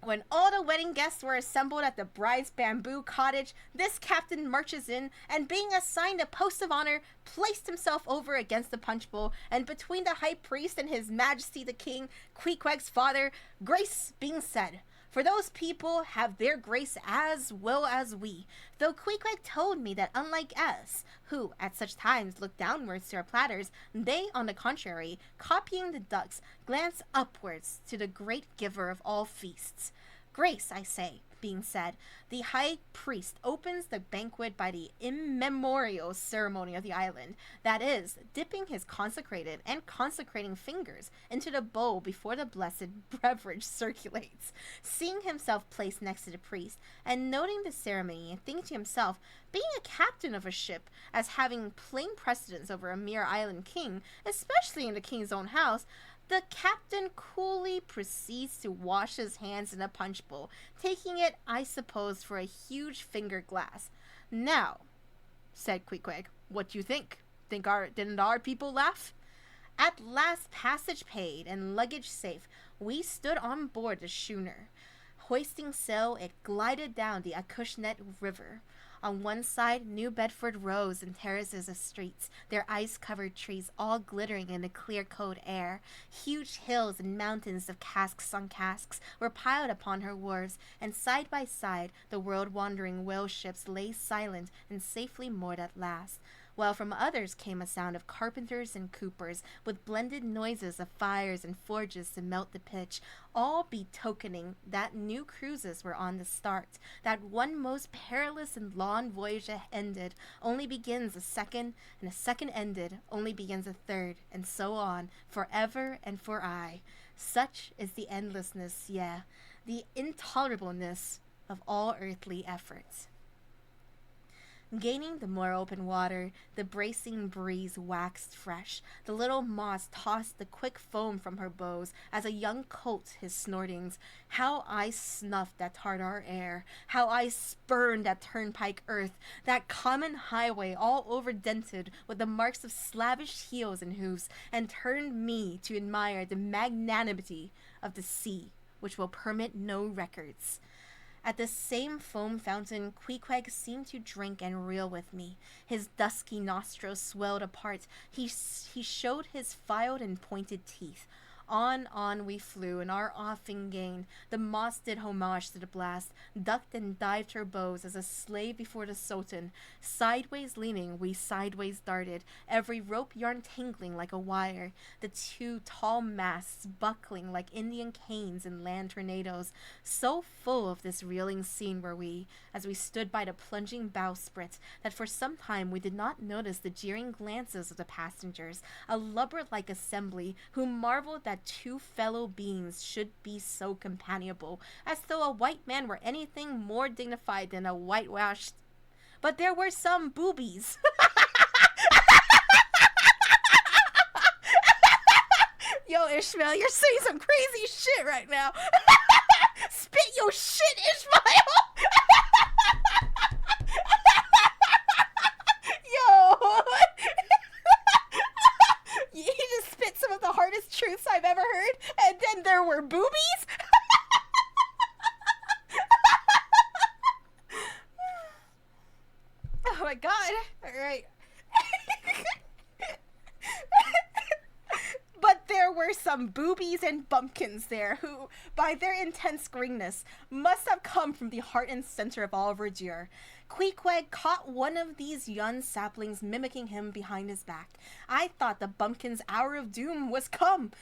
when all the wedding guests were assembled at the bride's bamboo cottage, this captain marches in and, being assigned a post of honor, placed himself over against the punch bowl, and between the high priest and his majesty the king, Queequeg's father, grace being said. For those people have their grace as well as we, though Queequeg told me that unlike us, who at such times look downwards to our platters, they, on the contrary, copying the ducks, glance upwards to the great giver of all feasts. Grace, I say, being said, the high priest opens the banquet by the immemorial ceremony of the island, that is, dipping his consecrated and consecrating fingers into the bowl before the blessed beverage circulates, seeing himself placed next to the priest, and noting the ceremony, and thinking to himself, being a captain of a ship, as having plain precedence over a mere island king, especially in the king's own house, the captain coolly proceeds to wash his hands in a punch bowl, taking it, I suppose, for a huge finger glass. Now, said Queequeg, what do you think? Didn't our people laugh? At last, passage paid and luggage safe, we stood on board the schooner. Hoisting sail, it glided down the Acushnet River. On one side, New Bedford rose in terraces of streets, their ice-covered trees all glittering in the clear cold air. Huge hills and mountains of casks on casks were piled upon her wharves, and side by side the world-wandering whale ships lay silent and safely moored at last, while from others came a sound of carpenters and coopers, with blended noises of fires and forges to melt the pitch, all betokening that new cruises were on the start, that one most perilous and long voyage ended, only begins a second, and a second ended, only begins a third, and so on, forever and for aye. Such is the endlessness, yea, the intolerableness of all earthly efforts. Gaining the more open water, the bracing breeze waxed fresh. The little moss tossed the quick foam from her bows, as a young colt his snortings. How I snuffed that Tartar air! How I spurned that turnpike earth, that common highway all overdented with the marks of slavish heels and hoofs, and turned me to admire the magnanimity of the sea, which will permit no records. At the same foam fountain, Queequeg seemed to drink and reel with me. His dusky nostrils swelled apart. He showed his filed and pointed teeth. On we flew, and our offing gained. The moss did homage to the blast, ducked and dived her bows as a slave before the Sultan. Sideways leaning, we sideways darted, every rope yarn tingling like a wire, the two tall masts buckling like Indian canes in land tornadoes. So full of this reeling scene were we, as we stood by the plunging bowsprit, that for some time we did not notice the jeering glances of the passengers, a lubber-like assembly, who marveled that two fellow beings should be so companionable, as though a white man were anything more dignified than a whitewashed. But there were some boobies. Yo, Ishmael, you're saying some crazy shit right now. Spit your shit, Ishmael. Yo. He just spit some of the hardest truths I've ever heard, and then there were boobies? Oh my god. Alright. But there were some boobies and bumpkins there who, by their intense greenness, must have come from the heart and center of all verdure. Queequeg caught one of these young saplings mimicking him behind his back. I thought the bumpkin's hour of doom was come.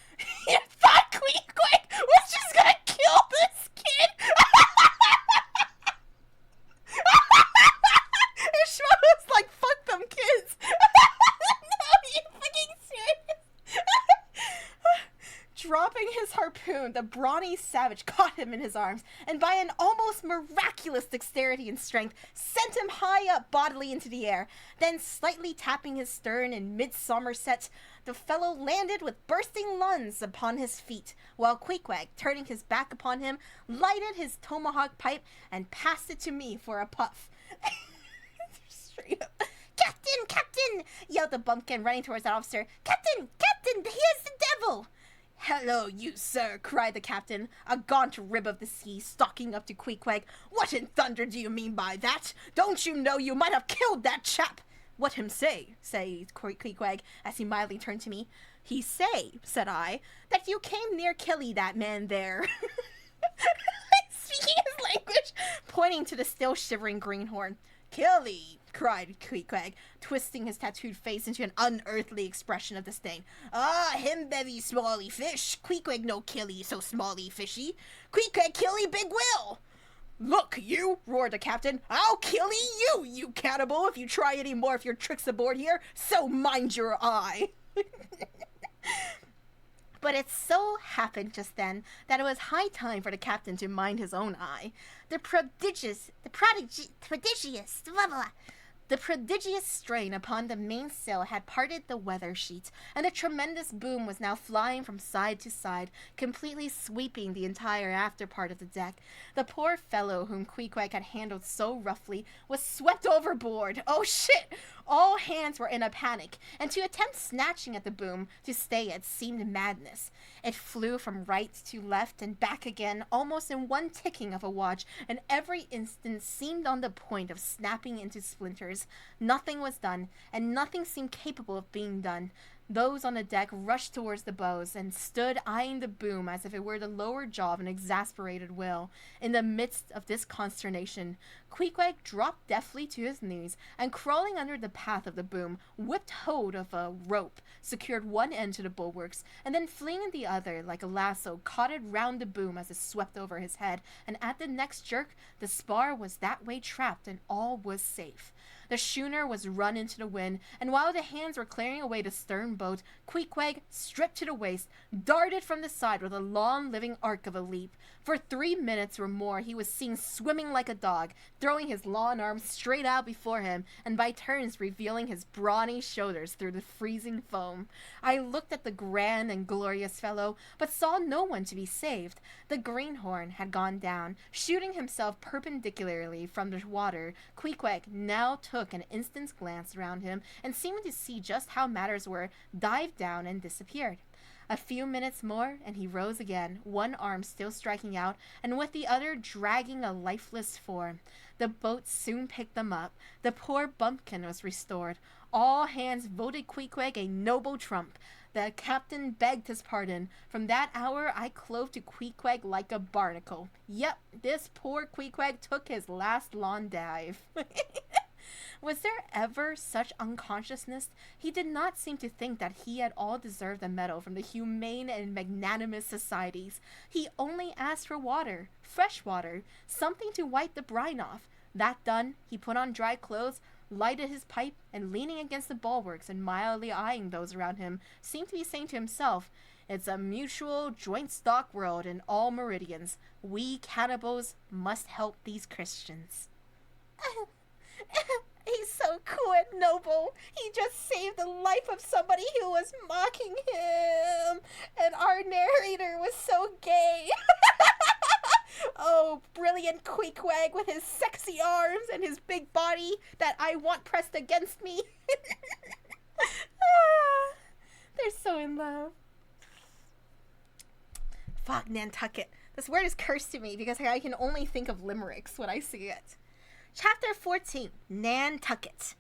You thought Queequeg was just gonna kill this kid? Ishmael was like, fuck them kids. No, you fucking serious? Dropping his harpoon, the brawny savage caught him in his arms, and by an almost miraculous dexterity and strength, sent him high up bodily into the air. Then, slightly tapping his stern in mid-somerset, the fellow landed with bursting lungs upon his feet, while Queequeg, turning his back upon him, lighted his tomahawk pipe and passed it to me for a puff. Straight up. Captain! Captain! Yelled the bumpkin, running towards the officer. Captain! Captain! He is the devil! "Hello, you sir," cried the captain, a gaunt rib of the sea, stalking up to Queequeg. "What in thunder do you mean by that? Don't you know you might have killed that chap?" "What him say?" said Queequeg, as he mildly turned to me. "He say," said I, "that you came near killing that man there." Speaking his language, pointing to the still shivering greenhorn. "Killy!" cried Queequeg, twisting his tattooed face into an unearthly expression of disdain. "Ah, him bevy smally fish. Queequeg no killy so smally fishy. Queequeg killy big will." "Look, you!" roared the captain. "I'll killy you, you cannibal, if you try any more of your tricks aboard here, so mind your eye." But it so happened just then that it was high time for the captain to mind his own eye. The prodigious strain upon the mainsail had parted the weather sheet, and the tremendous boom was now flying from side to side, completely sweeping the entire after part of the deck. The poor fellow whom Queequeg had handled so roughly was swept overboard. Oh shit! All hands were in a panic, and to attempt snatching at the boom to stay it seemed madness. It flew from right to left and back again, almost in one ticking of a watch, and every instant seemed on the point of snapping into splinters. Nothing was done, and nothing seemed capable of being done. Those on the deck rushed towards the bows and stood eyeing the boom as if it were the lower jaw of an exasperated whale. In the midst of this consternation, Queequeg dropped deftly to his knees and, crawling under the path of the boom, whipped hold of a rope, secured one end to the bulwarks, and then flinging the other like a lasso, caught it round the boom as it swept over his head, and at the next jerk, the spar was that way trapped and all was safe. The schooner was run into the wind, and while the hands were clearing away the stern boat, Queequeg, stripped to the waist, darted from the side with a long living arc of a leap. For 3 minutes or more he was seen swimming like a dog, throwing his long arms straight out before him, and by turns revealing his brawny shoulders through the freezing foam. I looked at the grand and glorious fellow, but saw no one to be saved. The greenhorn had gone down, shooting himself perpendicularly from the water. Queequeg now took an instant's glance around him, and seeming to see just how matters were, dived down and disappeared. A few minutes more, and he rose again, one arm still striking out, and with the other dragging a lifeless form. The boat soon picked them up. The poor bumpkin was restored. All hands voted Queequeg a noble trump. The captain begged his pardon. From that hour I clove to Queequeg like a barnacle. Yep, this poor Queequeg took his last long dive. Was there ever such unconsciousness? He did not seem to think that he at all deserved a medal from the humane and magnanimous societies. He only asked for water, fresh water, something to wipe the brine off. That done, he put on dry clothes, lighted his pipe, and leaning against the bulwarks and mildly eyeing those around him, seemed to be saying to himself, "It's a mutual, joint-stock world in all meridians. We cannibals must help these Christians." He's so cool and noble. He just saved the life of somebody who was mocking him. And our narrator was so gay. Oh, brilliant Queequeg with his sexy arms and his big body that I want pressed against me. They're so in love. Fuck, Nantucket. This word is cursed to me because I can only think of limericks when I see it. Chapter 14, Nantucket.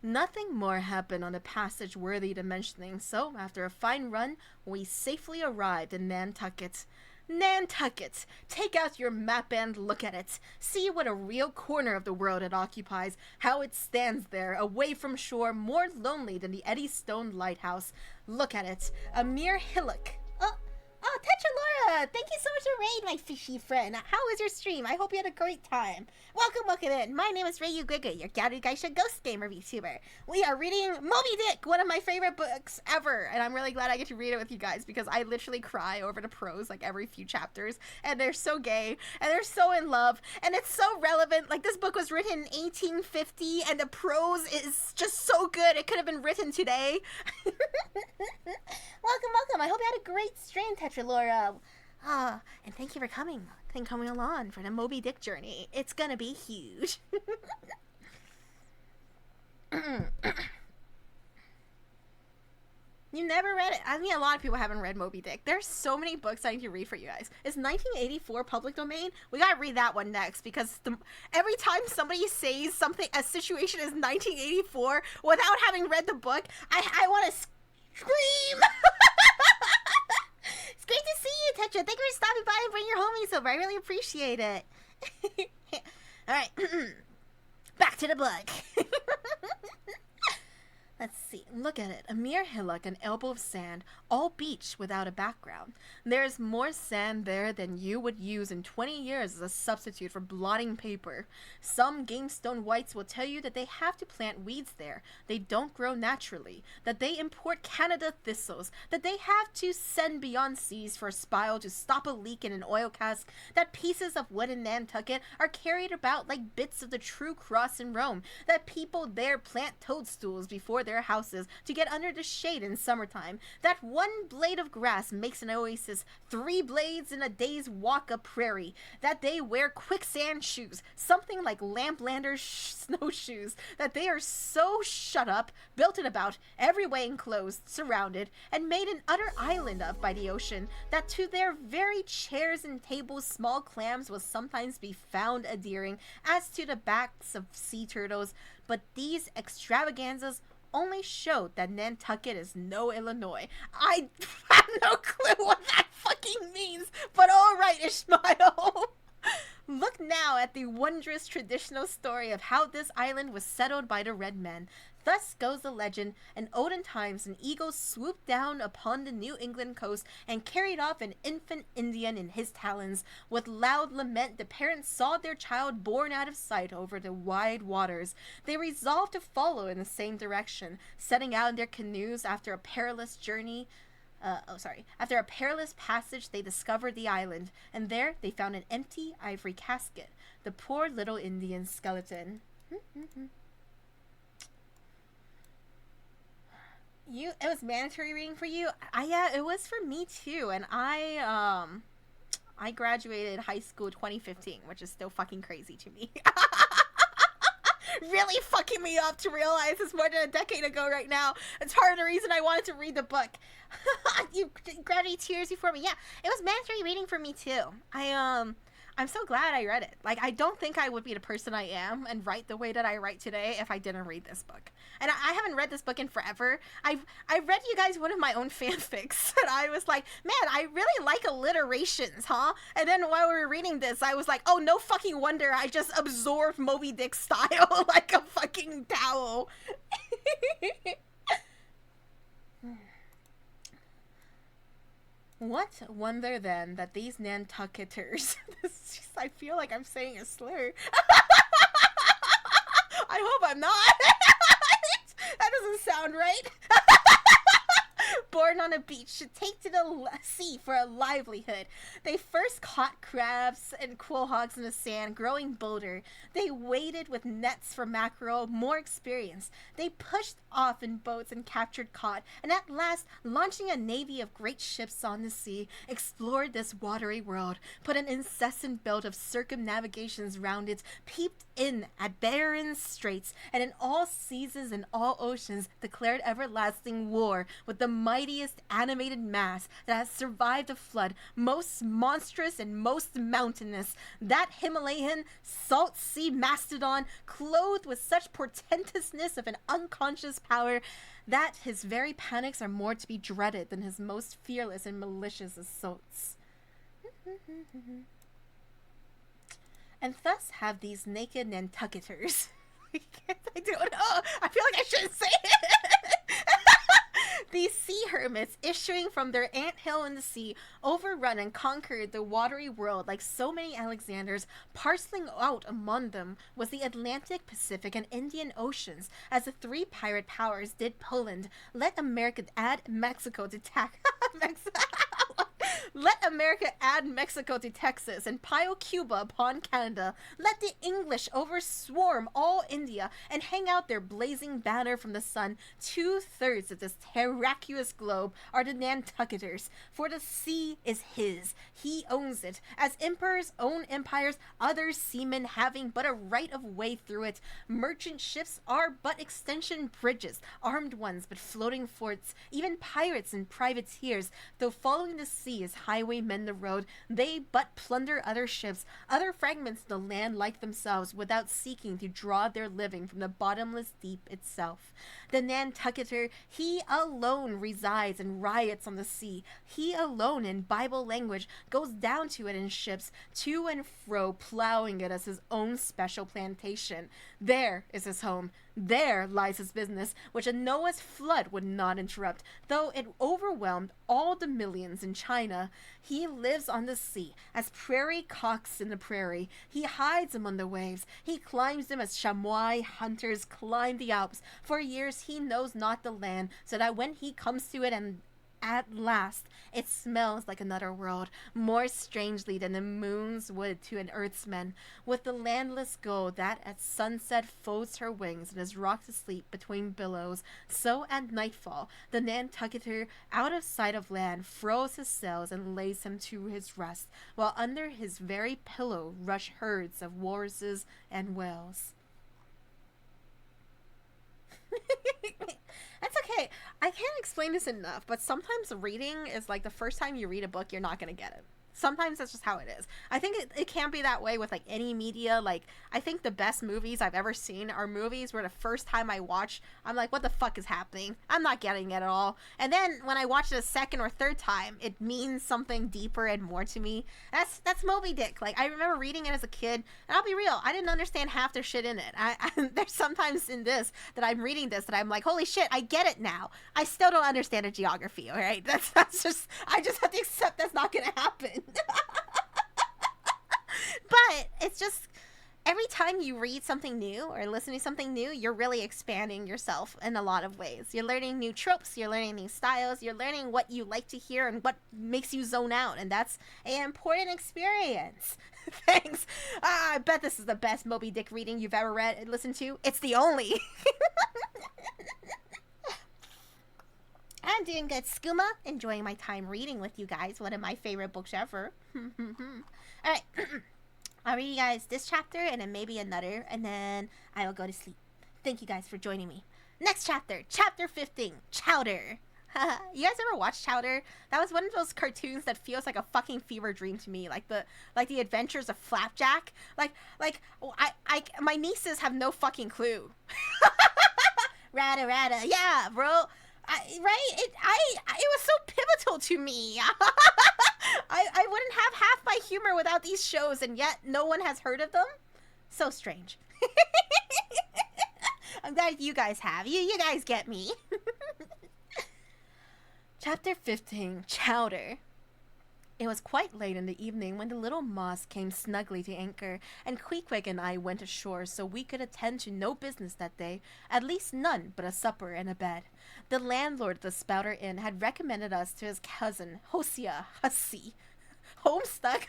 Nothing more happened on a passage worthy of mentioning, so after a fine run, we safely arrived in Nantucket. Nantucket! Take out your map and look at it. See what a real corner of the world it occupies, how it stands there, away from shore, more lonely than the Eddystone Lighthouse. Look at it, a mere hillock. Oh, Tetra Laura, thank you so much for raid, my fishy friend. How was your stream? I hope you had a great time. Welcome in. My name is Rayu Giga, your Garu Gaisha Ghost Gamer VTuber. We are reading Moby Dick, one of my favorite books ever, and I'm really glad I get to read it with you guys because I literally cry over the prose like every few chapters, and they're so gay, and they're so in love, and it's so relevant. Like, this book was written in 1850, and the prose is just so good. It could have been written today. Welcome. I hope you had a great stream, Tetra Laura. And thank you for coming along for the Moby Dick journey. It's gonna be huge. You never read it. I mean, a lot of people haven't read Moby Dick. There's so many books I need to read for you guys. Is 1984 public domain? We gotta read that one next because every time somebody says something, a situation is 1984 without having read the book, I want to scream. It's great to see you, Tetra. Thank you for stopping by and bringing your homies over. I really appreciate it. All right, back to the book. Let's see. Look at it. A mere hillock, an elbow of sand, all beach without a background. There is more sand there than you would use in 20 years as a substitute for blotting paper. Some gamestone whites will tell you that they have to plant weeds there. They don't grow naturally. That they import Canada thistles. That they have to send beyond seas for a spile to stop a leak in an oil cask. That pieces of wood in Nantucket are carried about like bits of the true cross in Rome. That people there plant toadstools before their houses to get under the shade in summertime. That one blade of grass makes an oasis, 3 blades in a day's walk a prairie. That they wear quicksand shoes, something like Lamplander's snowshoes. That they are so shut up, built in about, every way enclosed, surrounded, and made an utter island of by the ocean. That to their very chairs and tables small clams will sometimes be found adhering, as to the backs of sea turtles. But these extravaganzas only showed that Nantucket is no Illinois. I have no clue what that fucking means, but alright, Ishmael. Look now at the wondrous traditional story of how this island was settled by the red men. Thus goes the legend. In olden times, an eagle swooped down upon the New England coast and carried off an infant Indian in his talons. With loud lament, the parents saw their child borne out of sight over the wide waters. They resolved to follow in the same direction, setting out in their canoes after a perilous journey. After a perilous passage, they discovered the island, and there they found an empty ivory casket, the poor little Indian skeleton. It was mandatory reading for you? Yeah, it was for me too, and I graduated high school 2015, which is still fucking crazy to me. Really fucking me up to realize it's more than a decade ago right now. It's part of the reason I wanted to read the book. You graduated 2 years before me. Yeah, it was mandatory reading for me too. I'm so glad I read it. Like, I don't think I would be the person I am and write the way that I write today if I didn't read this book. And I haven't read this book in forever. I read you guys one of my own fanfics, and I was like, man, I really like alliterations, huh? And then while we were reading this, I was like, oh, no fucking wonder I just absorbed Moby Dick style like a fucking towel. What wonder then that these Nantucketers, I feel like I'm saying a slur. I hope I'm not. That doesn't sound right. Born on a beach, should take to the sea for a livelihood. They first caught crabs and quahogs in the sand, growing bolder. They waded with nets for mackerel, more experienced. They pushed off in boats and captured cod, and at last, launching a navy of great ships on the sea, explored this watery world, put an incessant belt of circumnavigations round it, peeped in at barren straits, and in all seasons and all oceans declared everlasting war with the mightiest animated mass that has survived a flood, most monstrous and most mountainous, that Himalayan salt sea mastodon, clothed with such portentousness of an unconscious power that his very panics are more to be dreaded than his most fearless and malicious assaults. And thus have these naked Nantucketers. I don't know. I feel like I shouldn't say it. These sea hermits, issuing from their anthill in the sea, overrun and conquered the watery world like so many Alexanders. Parceling out among them was the Atlantic, Pacific, and Indian Oceans, as the 3 pirate powers did Poland. Let America add Mexico to tack. Let America add Mexico to Texas and pile Cuba upon Canada. Let the English overswarm all India and hang out their blazing banner from the sun. 2/3 of this terraqueous globe are the Nantucketers, for the sea is his. He owns it, as emperors own empires, other seamen having but a right of way through it. Merchant ships are but extension bridges, armed ones but floating forts. Even pirates and privateers, though following the sea as highwaymen the road, they but plunder other ships, other fragments of the land like themselves, without seeking to draw their living from the bottomless deep itself. The Nantucketer, he alone resides and riots on the sea. He alone, in Bible language, goes down to it in ships, to and fro, plowing it as his own special plantation. There is his home. There lies his business, which a Noah's flood would not interrupt, though it overwhelmed all the millions in China. He lives on the sea, as prairie cocks in the prairie. He hides among the waves. He climbs them as chamois hunters climb the Alps. For years he knows not the land, so that when he comes to it and at last, it smells like another world, more strangely than the moons would to an earthsman, with the landless gull that at sunset folds her wings and is rocked to sleep between billows. So at nightfall, the Nantucketer, out of sight of land, furls his sails and lays him to his rest, while under his very pillow rush herds of walruses and whales. That's okay. I can't explain this enough, but sometimes reading is like the first time you read a book, you're not going to get it. Sometimes that's just how it is. I think it can be that way with like any media. Like, I think the best movies I've ever seen are movies where the first time I watch, I'm like, what the fuck is happening? I'm not getting it at all. And then when I watch it a second or third time, it means something deeper and more to me. That's Moby Dick. Like, I remember reading it as a kid, and I'll be real, I didn't understand half the shit in it. There's sometimes in this that I'm reading this that I'm like, holy shit, I get it now. I still don't understand the geography, all right? That's just, I just have to accept that's not gonna happen. But it's just, every time you read something new or listen to something new, you're really expanding yourself in a lot of ways. You're learning new tropes, you're learning new styles, you're learning what you like to hear and what makes you zone out, and that's an important experience. Thanks. I bet this is the best Moby Dick reading you've ever read and listened to. It's the only. I'm doing good, Skooma. Enjoying my time reading with you guys. One of my favorite books ever. Alright. I'll read you guys this chapter and then maybe another, and then I will go to sleep. Thank you guys for joining me. Next chapter. Chapter 15. Chowder. You guys ever watch Chowder? That was one of those cartoons that feels like a fucking fever dream to me. Like the Adventures of Flapjack. Like my nieces have no fucking clue. Rada rada. Yeah, bro. It was so pivotal to me. I wouldn't have half my humor without these shows, and yet no one has heard of them. So strange. I'm glad you guys have. You guys get me. Chapter 15, Chowder. It was quite late in the evening when the little Moss came snugly to anchor, and Queequeg and I went ashore so we could attend to no business that day, at least none but a supper and a bed. The landlord of the Spouter Inn had recommended us to his cousin, Hosea Hussey, Homestuck,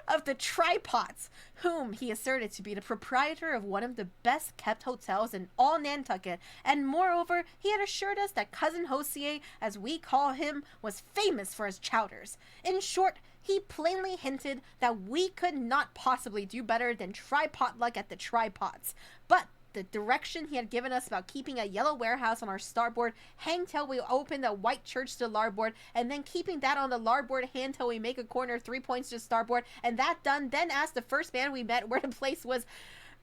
of the Tripods, whom he asserted to be the proprietor of one of the best kept hotels in all Nantucket, and moreover he had assured us that cousin Hosea, as we call him, was famous for his chowders. In short, he plainly hinted that we could not possibly do better than try potluck at the Tripods, but the direction he had given us about keeping a yellow warehouse on our starboard hang till we open a white church to larboard, and then keeping that on the larboard hand till we make a corner 3 points to starboard, and that done, then ask the first man we met where the place was.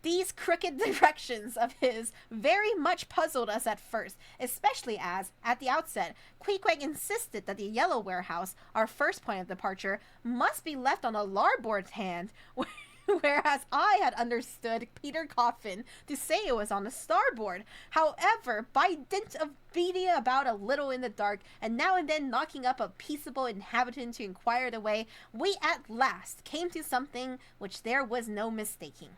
These crooked directions of his very much puzzled us at first, especially as, at the outset, Queequeg insisted that the yellow warehouse, our first point of departure, must be left on the larboard hand, whereas I had understood Peter Coffin to say it was on the starboard. However, by dint of beating about a little in the dark, and now and then knocking up a peaceable inhabitant to inquire the way, we at last came to something which there was no mistaking.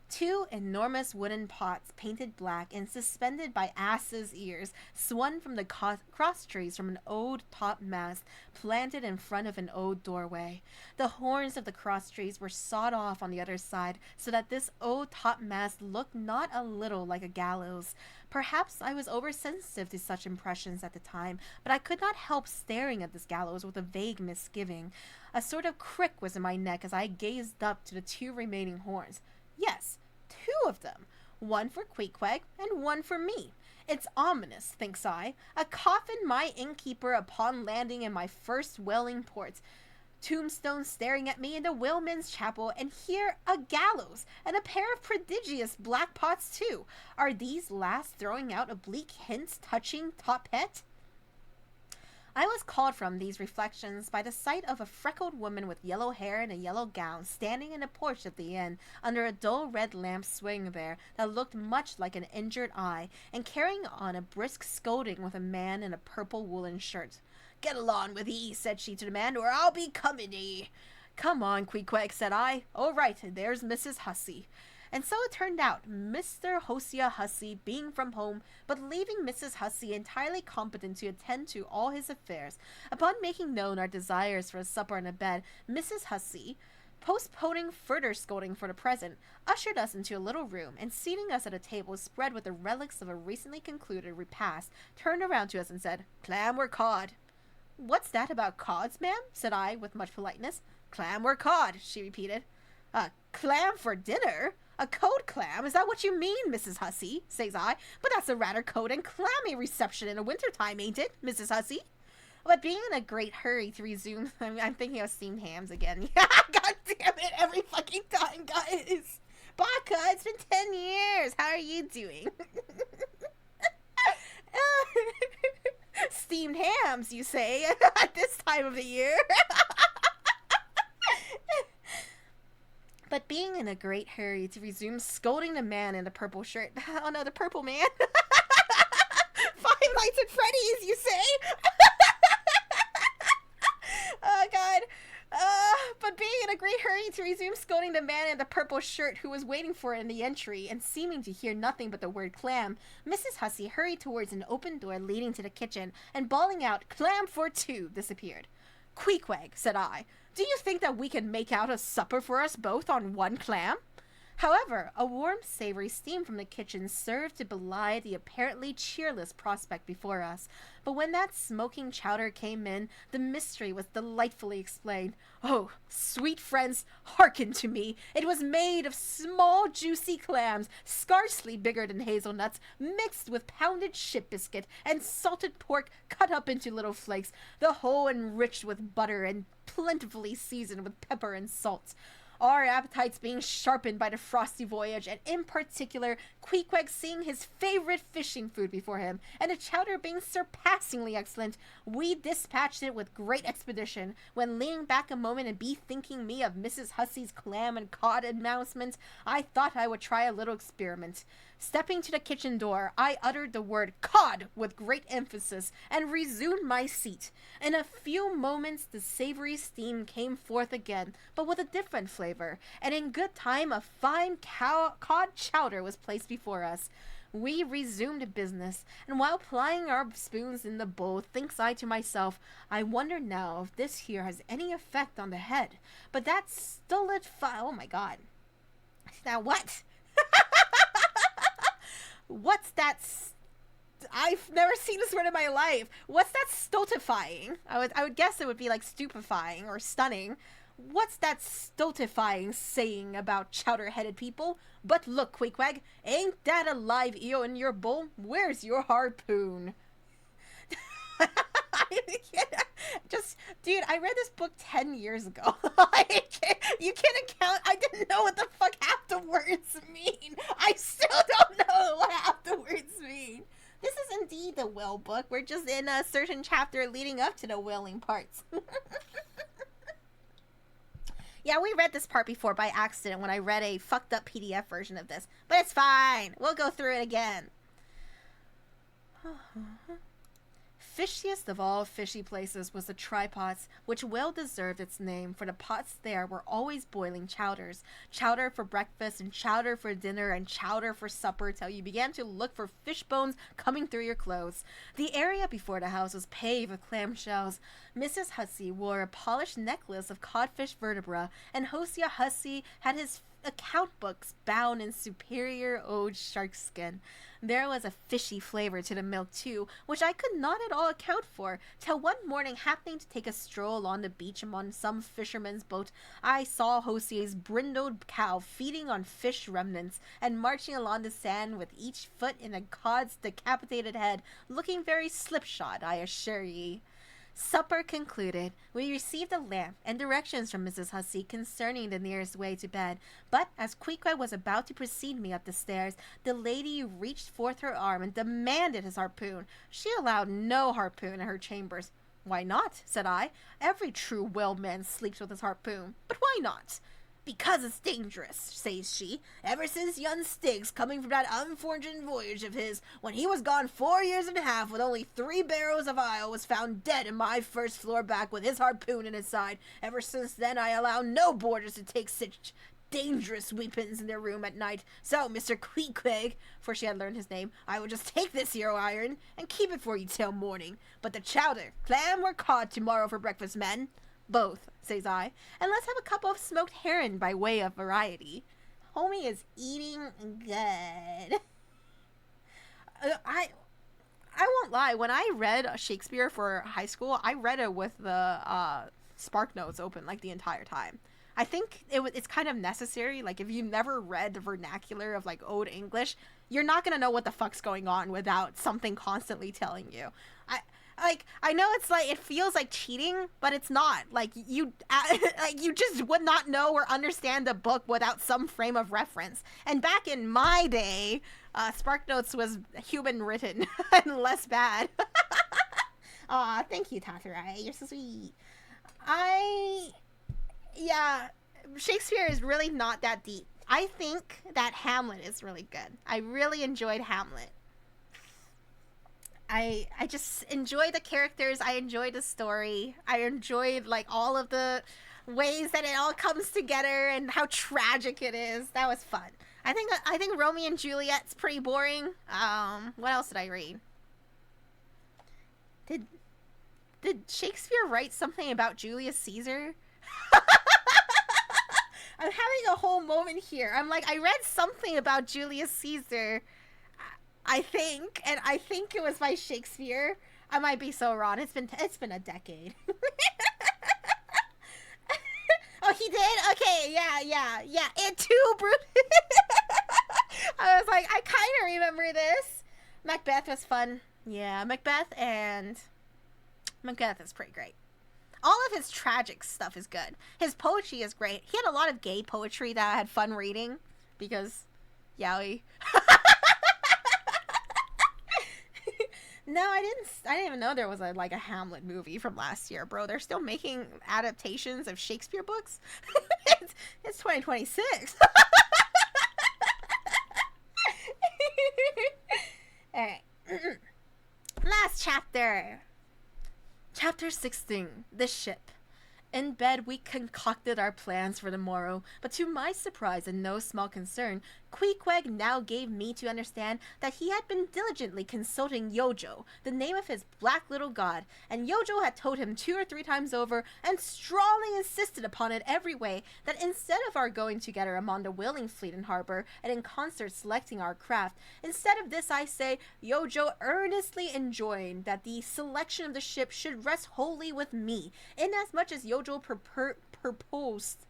2 enormous wooden pots painted black and suspended by asses' ears swung from the cross trees from an old topmast planted in front of an old doorway. The horns of the cross trees were sawed off on the other side so that this old topmast looked not a little like a gallows. Perhaps I was oversensitive to such impressions at the time, but I could not help staring at this gallows with a vague misgiving. A sort of crick was in my neck as I gazed up to the 2 remaining horns. Yes, 2 of them. One for Queequeg and one for me. It's ominous, thinks I. A coffin my innkeeper upon landing in my first whaling port. Tombstone staring at me in the whaleman's chapel, and here a gallows, and a pair of prodigious black pots too. Are these last throwing out oblique hints touching Top-Het? I was called from these reflections by the sight of a freckled woman with yellow hair and a yellow gown standing in the porch of the inn under a dull red lamp swinging there that looked much like an injured eye, and carrying on a brisk scolding with a man in a purple woolen shirt. "Get along with ye," said she to the man, "or I'll be coming to ye." "Come on, Queequeg," said I. "All right, there's Mrs. Hussey." And so it turned out, Mr. Hosea Hussey being from home, but leaving Mrs. Hussey entirely competent to attend to all his affairs. Upon making known our desires for a supper and a bed, Mrs. Hussey, postponing further scolding for the present, ushered us into a little room, and seating us at a table spread with the relics of a recently concluded repast, turned around to us and said, "Clam or cod?" "What's that about cods, ma'am?" said I with much politeness. "Clam or cod," she repeated. "A clam for dinner? A cold clam? Is that what you mean, Mrs. Hussey?" says I. "But that's a rather cold and clammy reception in the winter time, ain't it, Mrs. Hussey?" But being in a great hurry to resume, I'm thinking of steamed hams again. God damn it, every fucking time, guys. Baka, it's been 10 years. How are you doing? Steamed hams, you say, at this time of the year. But being in a great hurry to resume scolding the man in the purple shirt. Oh no, the purple man. Five Nights at Freddy's, you say? Oh god. But being in a great hurry to resume scolding the man in the purple shirt who was waiting for it in the entry, and seeming to hear nothing but the word clam, Mrs. Hussey hurried towards an open door leading to the kitchen, and bawling out, "Clam for 2," disappeared. "Queequeg," said I, "do you think that we can make out a supper for us both on 1 clam?" However, a warm, savory steam from the kitchen served to belie the apparently cheerless prospect before us. But when that smoking chowder came in, the mystery was delightfully explained. Oh, sweet friends, hearken to me. It was made of small, juicy clams, scarcely bigger than hazelnuts, mixed with pounded ship biscuit and salted pork cut up into little flakes, the whole enriched with butter and plentifully seasoned with pepper and salt. Our appetites being sharpened by the frosty voyage, and in particular, Queequeg seeing his favorite fishing food before him, and the chowder being surpassingly excellent, we dispatched it with great expedition, when leaning back a moment and bethinking me of Mrs. Hussey's clam and cod announcement, I thought I would try a little experiment. Stepping to the kitchen door, I uttered the word "cod" with great emphasis, and resumed my seat. In a few moments the savory steam came forth again, but with a different flavor, and in good time a fine cod chowder was placed before us. We resumed business, and while plying our spoons in the bowl, thinks I to myself, I wonder now if this here has any effect on the head. But that oh my god. Now what? What's that? I've never seen this word in my life. What's that stultifying? I would guess it would be like stupefying or stunning. What's that stultifying saying about chowder-headed people? But look, Queequeg, ain't that a live eel in your bowl? Where's your harpoon? Just, dude, I read this book 10 years ago. You can't account. I didn't know what the fuck half the words mean. I still don't know what half the words mean. This is indeed the whale book. We're just in a certain chapter leading up to the whaling parts. Yeah, we read this part before by accident when I read a fucked up PDF version of this. But it's fine. We'll go through it again. fishiest of all fishy places was the Trypots, which well deserved its name, for the pots there were always boiling chowders. Chowder for breakfast, and chowder for dinner, and chowder for supper, till you began to look for fish bones coming through your clothes. The area before the house was paved with clamshells. Mrs. Hussey wore a polished necklace of codfish vertebra, and Hosea Hussey had his account books bound in superior old shark skin. There was a fishy flavor to the milk, too, which I could not at all account for, till one morning, happening to take a stroll on the beach among some fisherman's boat, I saw Hosea's brindled cow feeding on fish remnants, and marching along the sand with each foot in a cod's decapitated head, looking very slipshod, I assure ye. Supper concluded, we received a lamp and directions from Mrs. Hussey concerning the nearest way to bed, but as Queequeg was about to precede me up the stairs, the lady reached forth her arm and demanded his harpoon. She allowed no harpoon in her chambers. Why not? Said I. Every true whaleman sleeps with his harpoon. But why not? Because it's dangerous, says she. Ever since young Stiggs, coming from that unfortunate voyage of his, when he was gone 4 years and a half with only 3 barrels of ile, was found dead in my first floor back with his harpoon in his side. Ever since then I allow no boarders to take such dangerous weapons in their room at night. So, Mr. Queequeg, for she had learned his name, I will just take this here iron and keep it for you till morning. But the chowder, clam or cod tomorrow for breakfast, men? Both, says I, and let's have a cup of smoked herring by way of variety. Homie is eating good. I won't lie, when I read Shakespeare for high school, I read it with the Spark Notes open like the entire time. I think it's kind of necessary. Like, if you never read the vernacular of like Old English, you're not gonna know what the fuck's going on without something constantly telling you. I know it's like, it feels like cheating, but it's not. Like, you just would not know or understand the book without some frame of reference. And back in my day, SparkNotes was human written and less bad. Aw, thank you, Tatarai. You're so sweet. Yeah, Shakespeare is really not that deep. I think that Hamlet is really good. I really enjoyed Hamlet. I just enjoy the characters. I enjoy the story. I enjoyed like all of the ways that it all comes together and how tragic it is. That was fun. I think Romeo and Juliet's pretty boring. What else did I read? Did Shakespeare write something about Julius Caesar? I'm having a whole moment here. I'm like, I read something about Julius Caesar, I think it was by Shakespeare. I might be so wrong. It's been a decade. Oh, he did? Okay, yeah. It too, Bruce. I was like, I kind of remember this. Macbeth was fun. Yeah, Macbeth is pretty great. All of his tragic stuff is good. His poetry is great. He had a lot of gay poetry that I had fun reading because, yowie. No, I didn't even know there was a Hamlet movie from last year, bro. They're still making adaptations of Shakespeare books. It's 2026. All right. Last chapter. Chapter 16. The Ship. In bed, we concocted our plans for the morrow, but to my surprise and no small concern, Queequeg now gave me to understand that he had been diligently consulting Yojo, the name of his black little god, and Yojo had told him 2 or 3 times over, and strongly insisted upon it every way, that instead of our going together among the whaling fleet in harbor, and in concert selecting our craft, instead of this I say, Yojo earnestly enjoined that the selection of the ship should rest wholly with me, inasmuch as Yojo proposed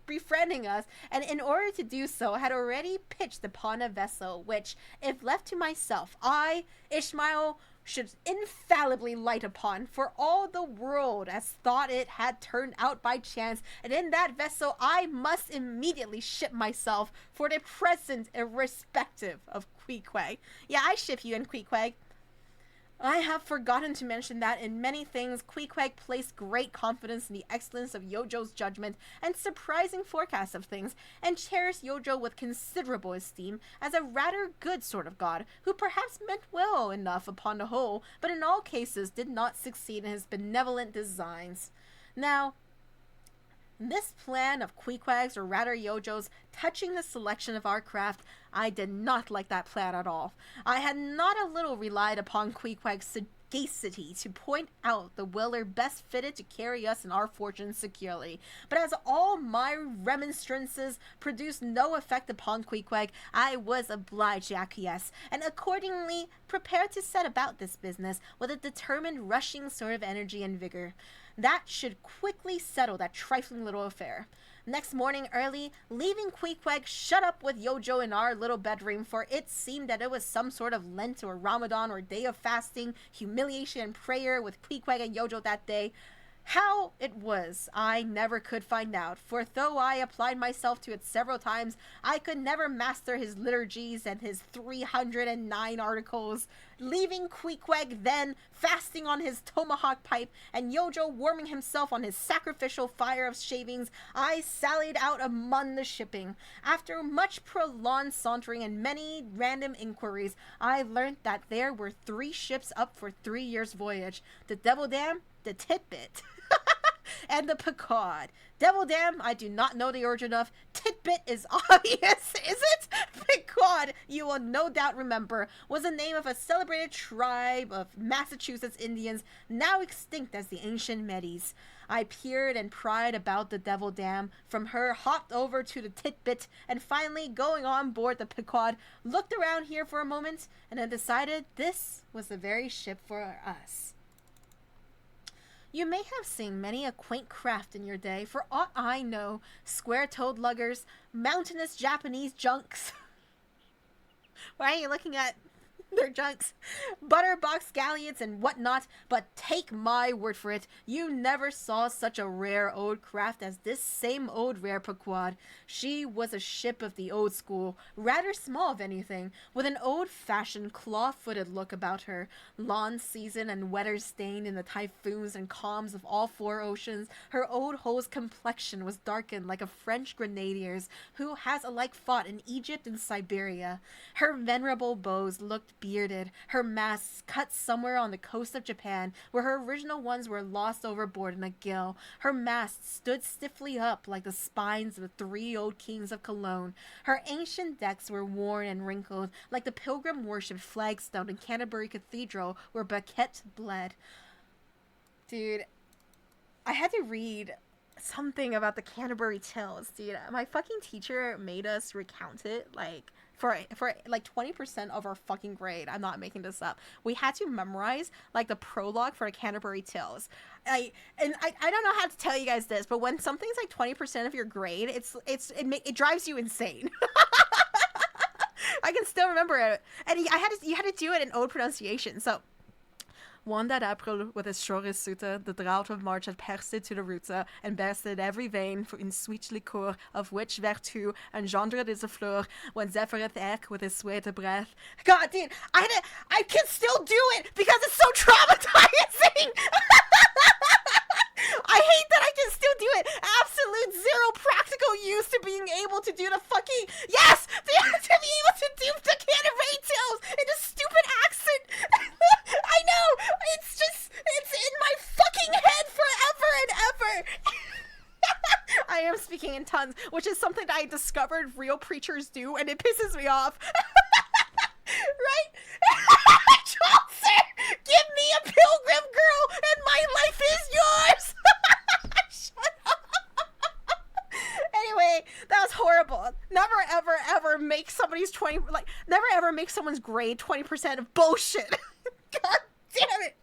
befriending us, and in order to do so had already pitched upon a vessel which, if left to myself, I, Ishmael, should infallibly light upon, for all the world as thought it had turned out by chance, and in that vessel I must immediately ship myself, for the present irrespective of Queequeg. Yeah, I ship you in Queequeg. I have forgotten to mention that in many things, Queequeg placed great confidence in the excellence of Yojo's judgment and surprising forecasts of things, and cherished Yojo with considerable esteem as a rather good sort of god, who perhaps meant well enough upon the whole, but in all cases did not succeed in his benevolent designs. Now, this plan of Queequeg's, or rather Yojo's, touching the selection of our craft, I did not like that plan at all. I had not a little relied upon Queequeg's sagacity to point out the willer best fitted to carry us and our fortunes securely. But as all my remonstrances produced no effect upon Queequeg, I was obliged to acquiesce, and accordingly prepared to set about this business with a determined rushing sort of energy and vigor. That should quickly settle that trifling little affair. Next morning early, leaving Queequeg shut up with Yojo in our little bedroom, for it seemed that it was some sort of Lent or Ramadan or day of fasting, humiliation and prayer with Queequeg and Yojo that day. How it was, I never could find out, for though I applied myself to it several times, I could never master his liturgies and his 309 articles. Leaving Queequeg then fasting on his tomahawk pipe, and Yojo warming himself on his sacrificial fire of shavings, I sallied out among the shipping. After much prolonged sauntering and many random inquiries, I learnt that there were 3 ships up for 3 years' voyage: the Devil Dam, the Titbit, and the Picard. Devil Dam, I do not know the origin of. Titbit is obvious, is it? Picard, you will no doubt remember, was the name of a celebrated tribe of Massachusetts Indians, now extinct as the ancient Medes. I peered and pried about the Devil Dam, from her hopped over to the Titbit, and finally, going on board the Picard, looked around here for a moment, and then decided this was the very ship for us. You may have seen many a quaint craft in your day. For aught I know, square-toed luggers, mountainous Japanese junks. Why are you looking at their junks? Butterbox galleons and whatnot, but take my word for it, you never saw such a rare old craft as this same old rare Pequod. She was a ship of the old school, rather small if anything, with an old-fashioned claw-footed look about her, long-seasoned and weather-stained in the typhoons and calms of all 4 oceans. Her old hull's complexion was darkened like a French grenadier's who has alike fought in Egypt and Siberia. Her venerable bows looked bearded, her masts cut somewhere on the coast of Japan, where her original ones were lost overboard in a gale. Her masts stood stiffly up like the spines of the 3 old kings of Cologne. Her ancient decks were worn and wrinkled, like the pilgrim worshipped flagstone in Canterbury Cathedral, where Becket bled. Dude, I had to read something about the Canterbury Tales, dude. My fucking teacher made us recount it, like, for like 20% of our fucking grade. I'm not making this up. We had to memorize like the prologue for the Canterbury Tales. I don't know how to tell you guys this, but when something's like 20% of your grade, it drives you insane. I can still remember it, and you had to do it in old pronunciation. So, one that April with his shortest suitor, the drought of March had pierced to the rooter, and bursted every vein in sweet liquor, of which vertu engendred is a fleur, when zephyreth eke with his sweet breath. God, dude, I can still do it because it's so traumatizing. I hate that I can still do it. Absolute zero practical use to being able to do the fucking, yes, to be able to do the Canterbury Tales in a stupid accent. I know, it's in my fucking head forever and ever. I am speaking in tongues, which is something that I discovered real preachers do, and it pisses me off. Right? Chaucer, give me a pilgrim girl, and my life is yours. Shut up. Anyway, that was horrible. Never, ever, ever make somebody's never ever make someone's grade 20% of bullshit. God damn it.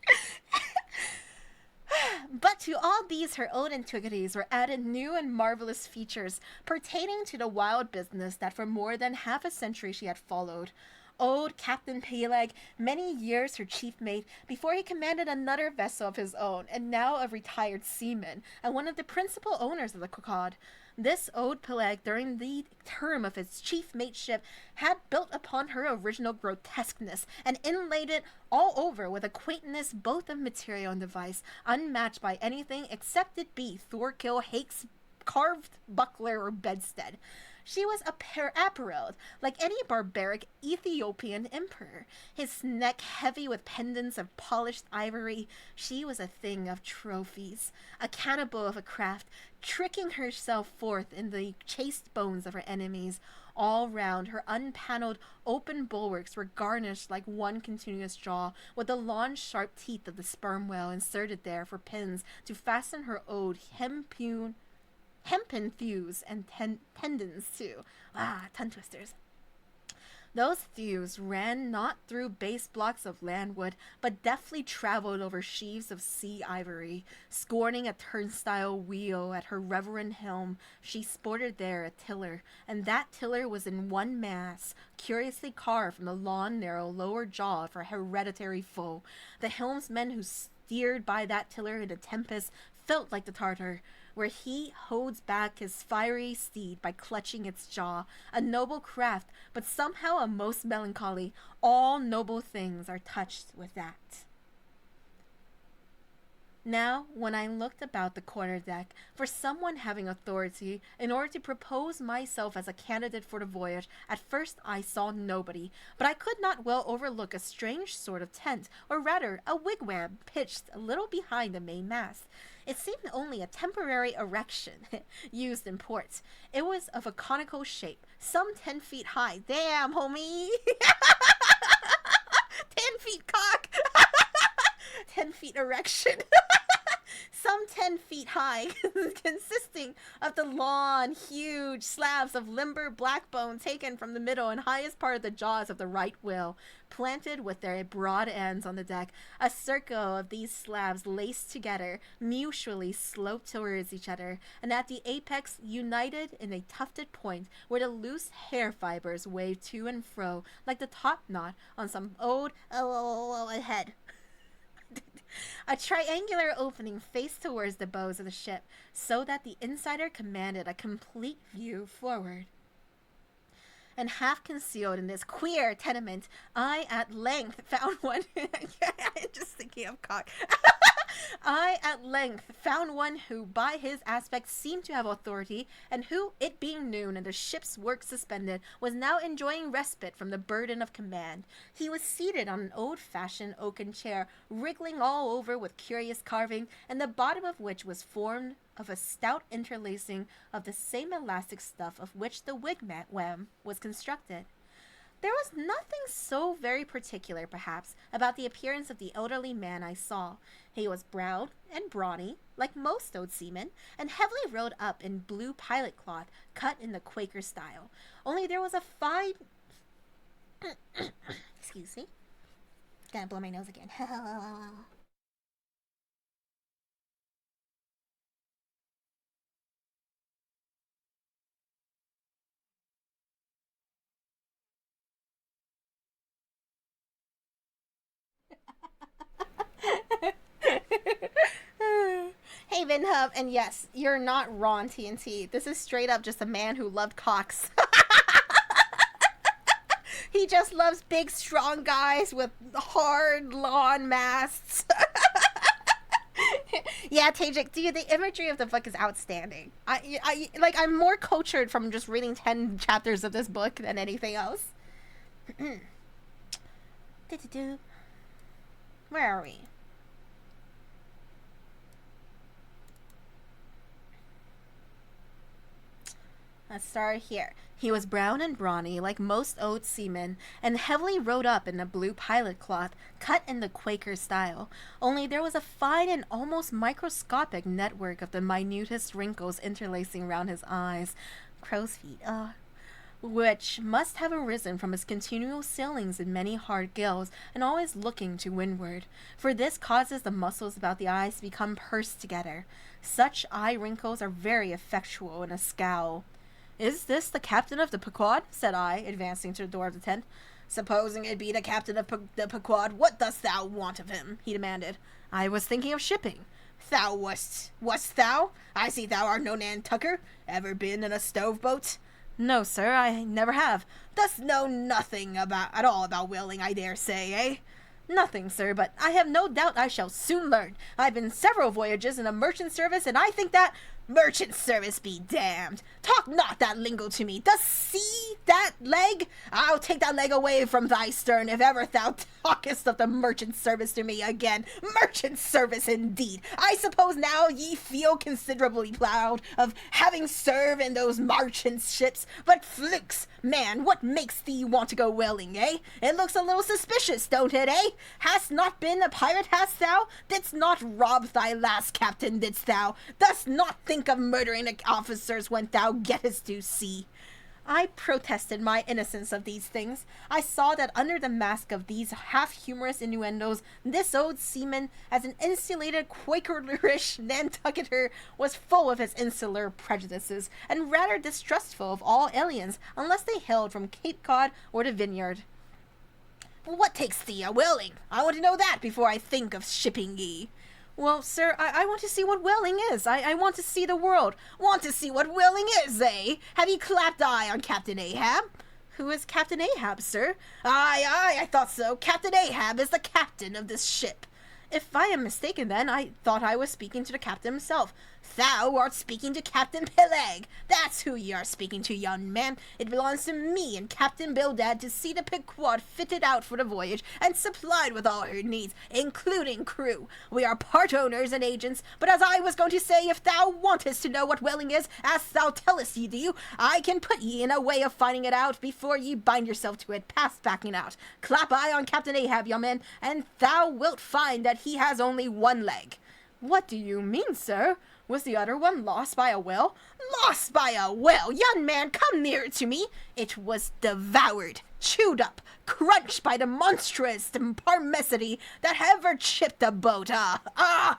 But to all these her own antiquities were added new and marvelous features pertaining to the wild business that for more than half a century she had followed. old Captain Peleg, many years her chief mate, before he commanded another vessel of his own, and now a retired seaman, and one of the principal owners of the Quad. This old Peleg, during the term of his chief mateship, had built upon her original grotesqueness, and inlaid it all over with a quaintness both of material and device, unmatched by anything except it be Thorkill Hake's carved buckler or bedstead. She was apparelled like any barbaric Ethiopian emperor, his neck heavy with pendants of polished ivory. She was a thing of trophies, a cannibal of a craft, tricking herself forth in the chased bones of her enemies. All round her unpaneled open bulwarks were garnished like one continuous jaw, with the long sharp teeth of the sperm whale inserted there for pins to fasten her old hempen thews and tendons too. Tongue twisters. Those thews ran not through base blocks of landwood, but deftly traveled over sheaves of sea ivory. Scorning a turnstile wheel at her reverend helm, she sported there a tiller, and that tiller was in one mass, curiously carved from the long, narrow lower jaw of her hereditary foe. The helmsman who steered by that tiller in a tempest felt like the Tartar, where he holds back his fiery steed by clutching its jaw, a noble craft, but somehow a most melancholy. All noble things are touched with that. Now, when I looked about the quarter deck for someone having authority in order to propose myself as a candidate for the voyage, at first I saw nobody, but I could not well overlook a strange sort of tent, or rather a wigwam pitched a little behind the main mast. It seemed only a temporary erection used in ports. It was of a conical shape, some 10 feet high. Damn, homie! 10 feet cock! 10 feet erection. Some 10 feet high, consisting of the long, huge slabs of limber black bone taken from the middle and highest part of the jaws of the right whale, planted with their broad ends on the deck. A circle of these slabs laced together, mutually sloped towards each other, and at the apex united in a tufted point where the loose hair fibers waved to and fro like the top knot on some old head. A triangular opening faced towards the bows of the ship, so that the insider commanded a complete view forward. And half concealed in this queer tenement, I at length found one. Just thinking of cock. I at length found one who by his aspect seemed to have authority, and who, it being noon and the ship's work suspended, was now enjoying respite from the burden of command. He was seated on an old-fashioned oaken chair, wriggling all over with curious carving, and the bottom of which was formed of a stout interlacing of the same elastic stuff of which the wigwam was constructed. There was nothing so very particular, perhaps, about the appearance of the elderly man I saw. He was brown and brawny, like most old seamen, and heavily rolled up in blue pilot cloth, cut in the Quaker style. Only there was a fine... Excuse me. Gotta blow my nose again. Hey, Vinhub, and yes, you're not wrong, TNT. This is straight up just a man who loved cocks. He just loves big, strong guys with hard, long masts. Yeah, Tajik, dude, the imagery of the book is outstanding. I'm more cultured from just reading 10 chapters of this book than anything else. Where are we? Let's start here. He was brown and brawny, like most old seamen, and heavily wrote up in a blue pilot cloth, cut in the Quaker style. Only there was a fine and almost microscopic network of the minutest wrinkles interlacing round his eyes. Crow's feet, which must have arisen from his continual sailings in many hard gales, and always looking to windward, for this causes the muscles about the eyes to become pursed together. Such eye wrinkles are very effectual in a scowl. "Is this the captain of the Pequod?" said I, advancing to the door of the tent. Supposing it be the captain of the Pequod, what dost thou want of him? He demanded. I was thinking of shipping. Thou wast thou? I see thou art no Nantucker. Ever been in a stove-boat? No, sir, I never have. Dost know nothing at all about whaling, I dare say, eh? Nothing, sir, but I have no doubt I shall soon learn. I've been several voyages in a merchant service, and I think that merchant service be damned. Talk not that lingo to me. Dost see that leg? I'll take that leg away from thy stern if ever thou talkest of the merchant service to me again. Merchant service indeed. I suppose now ye feel considerably proud of having served in those merchant ships, but flukes, man, what makes thee want to go whaling, eh? It looks a little suspicious, don't it, eh? Hast not been a pirate, hast thou? Didst not rob thy last captain, didst thou? Dost not think of murdering the officers when thou gettest to sea? I protested my innocence of these things. I saw that under the mask of these half-humorous innuendos, this old seaman, as an insulated Quakerish Nantucketer, was full of his insular prejudices, and rather distrustful of all aliens, unless they hailed from Cape Cod or the Vineyard. What takes thee a whaling? I want to know that before I think of shipping ye. Well, sir, I want to see what whaling is. I want to see the world. Want to see what whaling is, eh? Have ye clapped eye on Captain Ahab? Who is Captain Ahab, sir? Aye, I thought so. Captain Ahab is the captain of this ship. If I am mistaken, then, I thought I was speaking to the captain himself. Thou art speaking to Captain Peleg. That's who ye are speaking to, young man. It belongs to me and Captain Bildad to see the Pequod fitted out for the voyage and supplied with all her needs, including crew. We are part owners and agents, but as I was going to say, if thou wantest to know what whaling is, as thou tellest ye do, I can put ye in a way of finding it out before ye bind yourself to it past backing out. Clap eye on Captain Ahab, young man, and thou wilt find that he has only one leg. What do you mean, sir? Was the other one lost by a whale? Lost by a whale? Young man, come nearer to me. It was devoured, chewed up, crunched by the monstrous parmesity that ever chipped a boat. I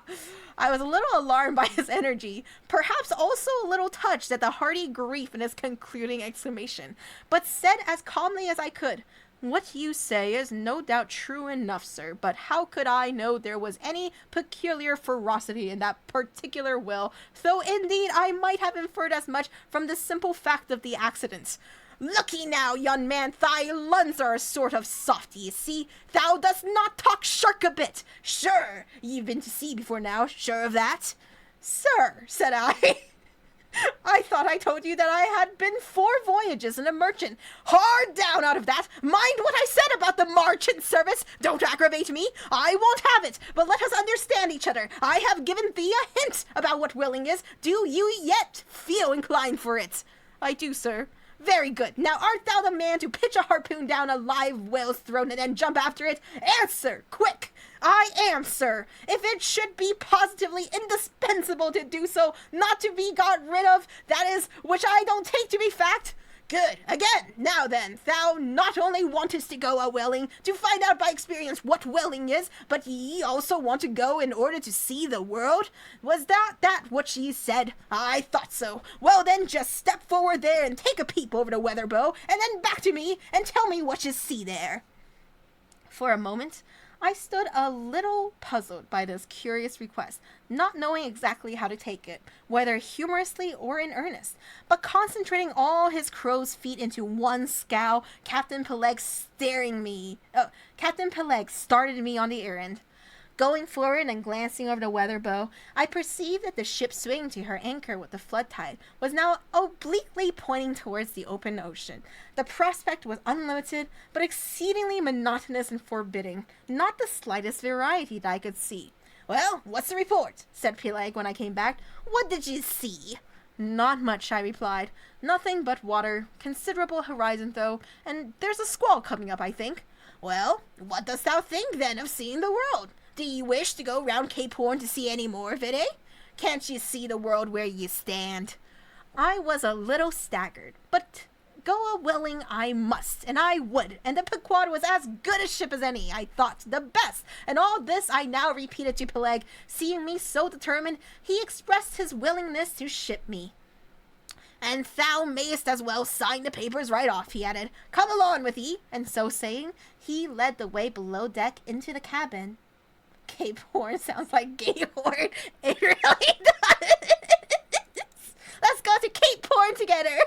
was a little alarmed by his energy, perhaps also a little touched at the hearty grief in his concluding exclamation, but said as calmly as I could, "What you say is no doubt true enough, sir, but how could I know there was any peculiar ferocity in that particular will, though indeed I might have inferred as much from the simple fact of the accident. Look'ee now, young man, thy lungs are a sort of soft, ye see. Thou dost not talk shark a bit. Sure, ye've been to sea before now, sure of that?" "Sir," said I, "I thought I told you that I had been 4 voyages in a merchant." "Hard down out of that! Mind what I said about the merchant service! Don't aggravate me! I won't have it! But let us understand each other. I have given thee a hint about what whaling is. Do you yet feel inclined for it?" "I do, sir." "Very good. Now art thou the man to pitch a harpoon down a live whale's throat and then jump after it? Answer, quick!" "I am, sir. If it should be positively indispensable to do so, not to be got rid of, that is, which I don't take to be fact." "Good. Again. Now then, thou not only wantest to go a whaling to find out by experience what whaling is, but ye also want to go in order to see the world? Was that what ye said? I thought so. Well then, just step forward there and take a peep over the weather bow, and then back to me and tell me what you see there." For a moment, I stood a little puzzled by this curious request, not knowing exactly how to take it, whether humorously or in earnest, but concentrating all his crow's feet into one scowl, Captain Peleg started me on the errand. Going forward and glancing over the weather bow, I perceived that the ship swinging to her anchor with the flood tide was now obliquely pointing towards the open ocean. The prospect was unlimited, but exceedingly monotonous and forbidding, not the slightest variety that I could see. "Well, what's the report?" said Peleg when I came back. "What did you see?" "Not much," I replied. "Nothing but water, considerable horizon though, and there's a squall coming up, I think." "Well, what dost thou think, then, of seeing the world? Do ye wish to go round Cape Horn to see any more of it, eh? Can't ye see the world where ye stand?" I was a little staggered, but go a-whaling I must, and I would, and the Pequod was as good a ship as any, I thought, the best, and all this I now repeated to Peleg. Seeing me so determined, he expressed his willingness to ship me. "And thou mayest as well sign the papers right off," he added. "Come along with ye." And so saying, he led the way below deck into the cabin. Cape Horn sounds like gay horn. It really does. Let's go to Cape Horn together.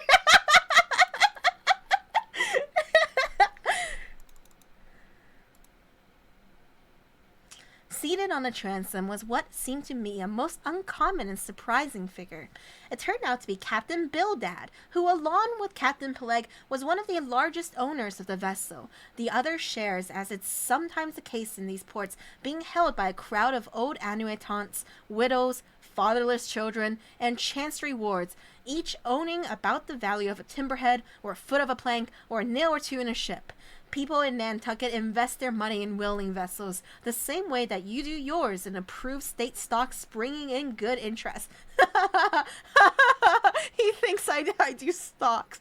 Seated on the transom was what seemed to me a most uncommon and surprising figure. It turned out to be Captain Bildad, who, along with Captain Peleg, was one of the largest owners of the vessel, the other shares, as it's sometimes the case in these ports, being held by a crowd of old annuitants, widows, fatherless children, and chancery wards, each owning about the value of a timberhead, or a foot of a plank, or a nail or two in a ship. People in Nantucket invest their money in whaling vessels, the same way that you do yours in approved state stocks, bringing in good interest. He thinks I do stocks.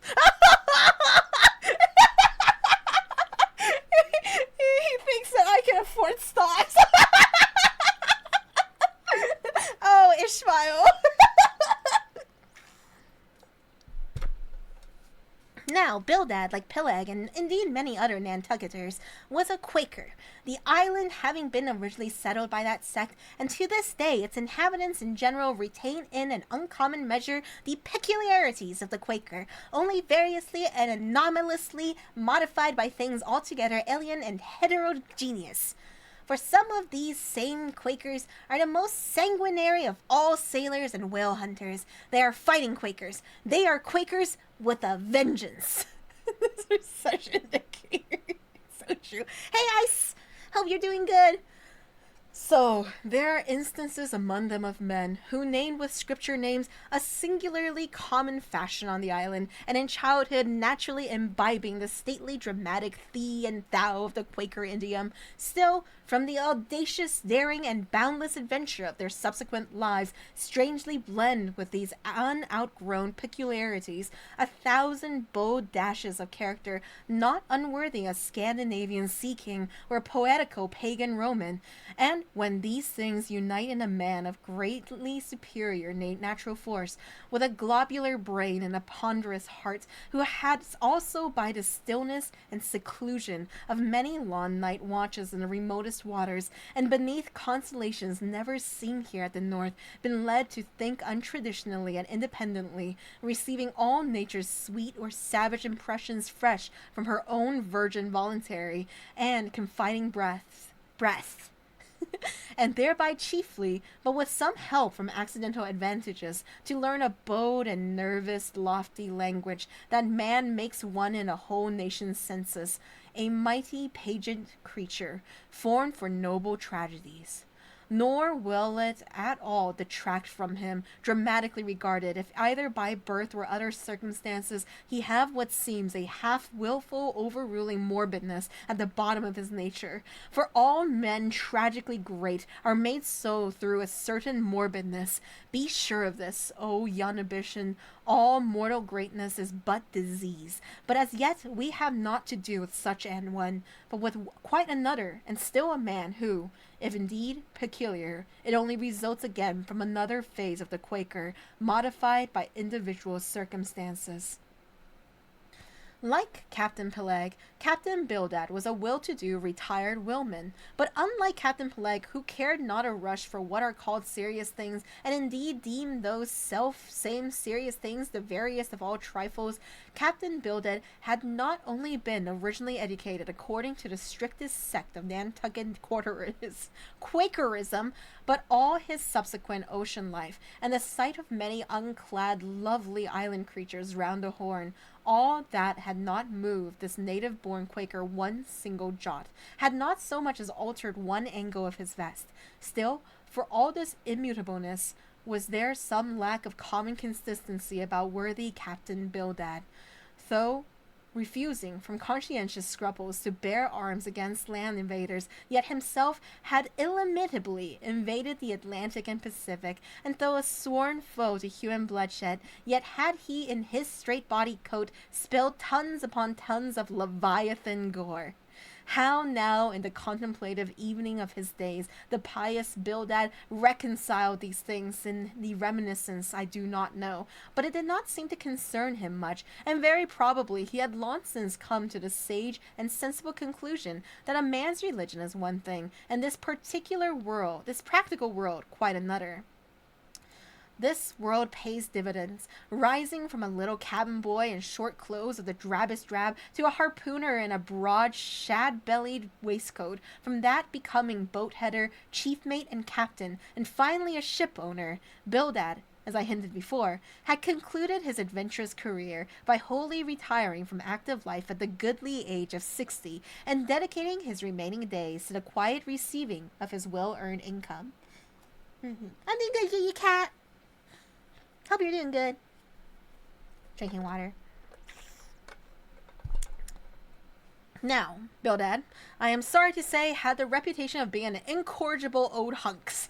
He thinks that I can afford stocks. Oh, Ishmael. Now, Bildad, like Peleg, and indeed many other Nantucketers, was a Quaker, the island having been originally settled by that sect, and to this day its inhabitants in general retain in an uncommon measure the peculiarities of the Quaker, only variously and anomalously modified by things altogether alien and heterogeneous. For some of these same Quakers are the most sanguinary of all sailors and whale hunters. They are fighting Quakers. They are Quakers with a vengeance. This is such an indicator. So true. Hey, Ice! Hope you're doing good. So, there are instances among them of men who named with scripture names a singularly common fashion on the island, and in childhood naturally imbibing the stately dramatic thee and thou of the Quaker idiom, still, from the audacious daring and boundless adventure of their subsequent lives, strangely blend with these unoutgrown peculiarities 1,000 bold dashes of character not unworthy a Scandinavian sea king or a poetical pagan Roman, and when these things unite in a man of greatly superior natural force, with a globular brain and a ponderous heart, who has also by the stillness and seclusion of many long night watches in the remotest waters, and beneath constellations never seen here at the north, been led to think untraditionally and independently, receiving all nature's sweet or savage impressions fresh from her own virgin voluntary and confiding breath, and thereby chiefly, but with some help from accidental advantages, to learn a bold and nervous, lofty language that man makes one in a whole nation's census, a mighty pageant creature, formed for noble tragedies. Nor will it at all detract from him, dramatically regarded, if either by birth or other circumstances he have what seems a half-wilful overruling morbidness at the bottom of his nature. For all men tragically great are made so through a certain morbidness. Be sure of this, O young ambition. All mortal greatness is but disease. But as yet we have not to do with such an one, but with quite another, and still a man who, if indeed peculiar, it only results again from another phase of the Quaker, modified by individual circumstances. Like Captain Peleg, Captain Bildad was a well-to-do retired whaleman, but unlike Captain Peleg, who cared not a rush for what are called serious things, and indeed deemed those same serious things the veriest of all trifles, Captain Bildad had not only been originally educated according to the strictest sect of Nantucket Quakerism, but all his subsequent ocean life, and the sight of many unclad, lovely island creatures round the Horn, all that had not moved this native-born Quaker one single jot, had not so much as altered one angle of his vest. Still, for all this immutableness, was there some lack of common consistency about worthy Captain Bildad, though refusing from conscientious scruples to bear arms against land invaders, yet himself had illimitably invaded the Atlantic and Pacific, and though a sworn foe to human bloodshed, yet had he in his straight-bodied coat spilled tons upon tons of Leviathan gore. How now, in the contemplative evening of his days, the pious Bildad reconciled these things in the reminiscence I do not know, but it did not seem to concern him much, and very probably he had long since come to the sage and sensible conclusion that a man's religion is one thing, and this particular world, this practical world, quite another. This world pays dividends, rising from a little cabin boy in short clothes of the drabbest drab to a harpooner in a broad, shad-bellied waistcoat, from that becoming boat-header, chief mate and captain, and finally a ship owner. Bildad, as I hinted before, had concluded his adventurous career by wholly retiring from active life at the goodly age of 60 and dedicating his remaining days to the quiet receiving of his well-earned income. I'm doing good, you cat. Hope you're doing good. Drinking water. Now, Bildad, I am sorry to say, had the reputation of being an incorrigible old hunks.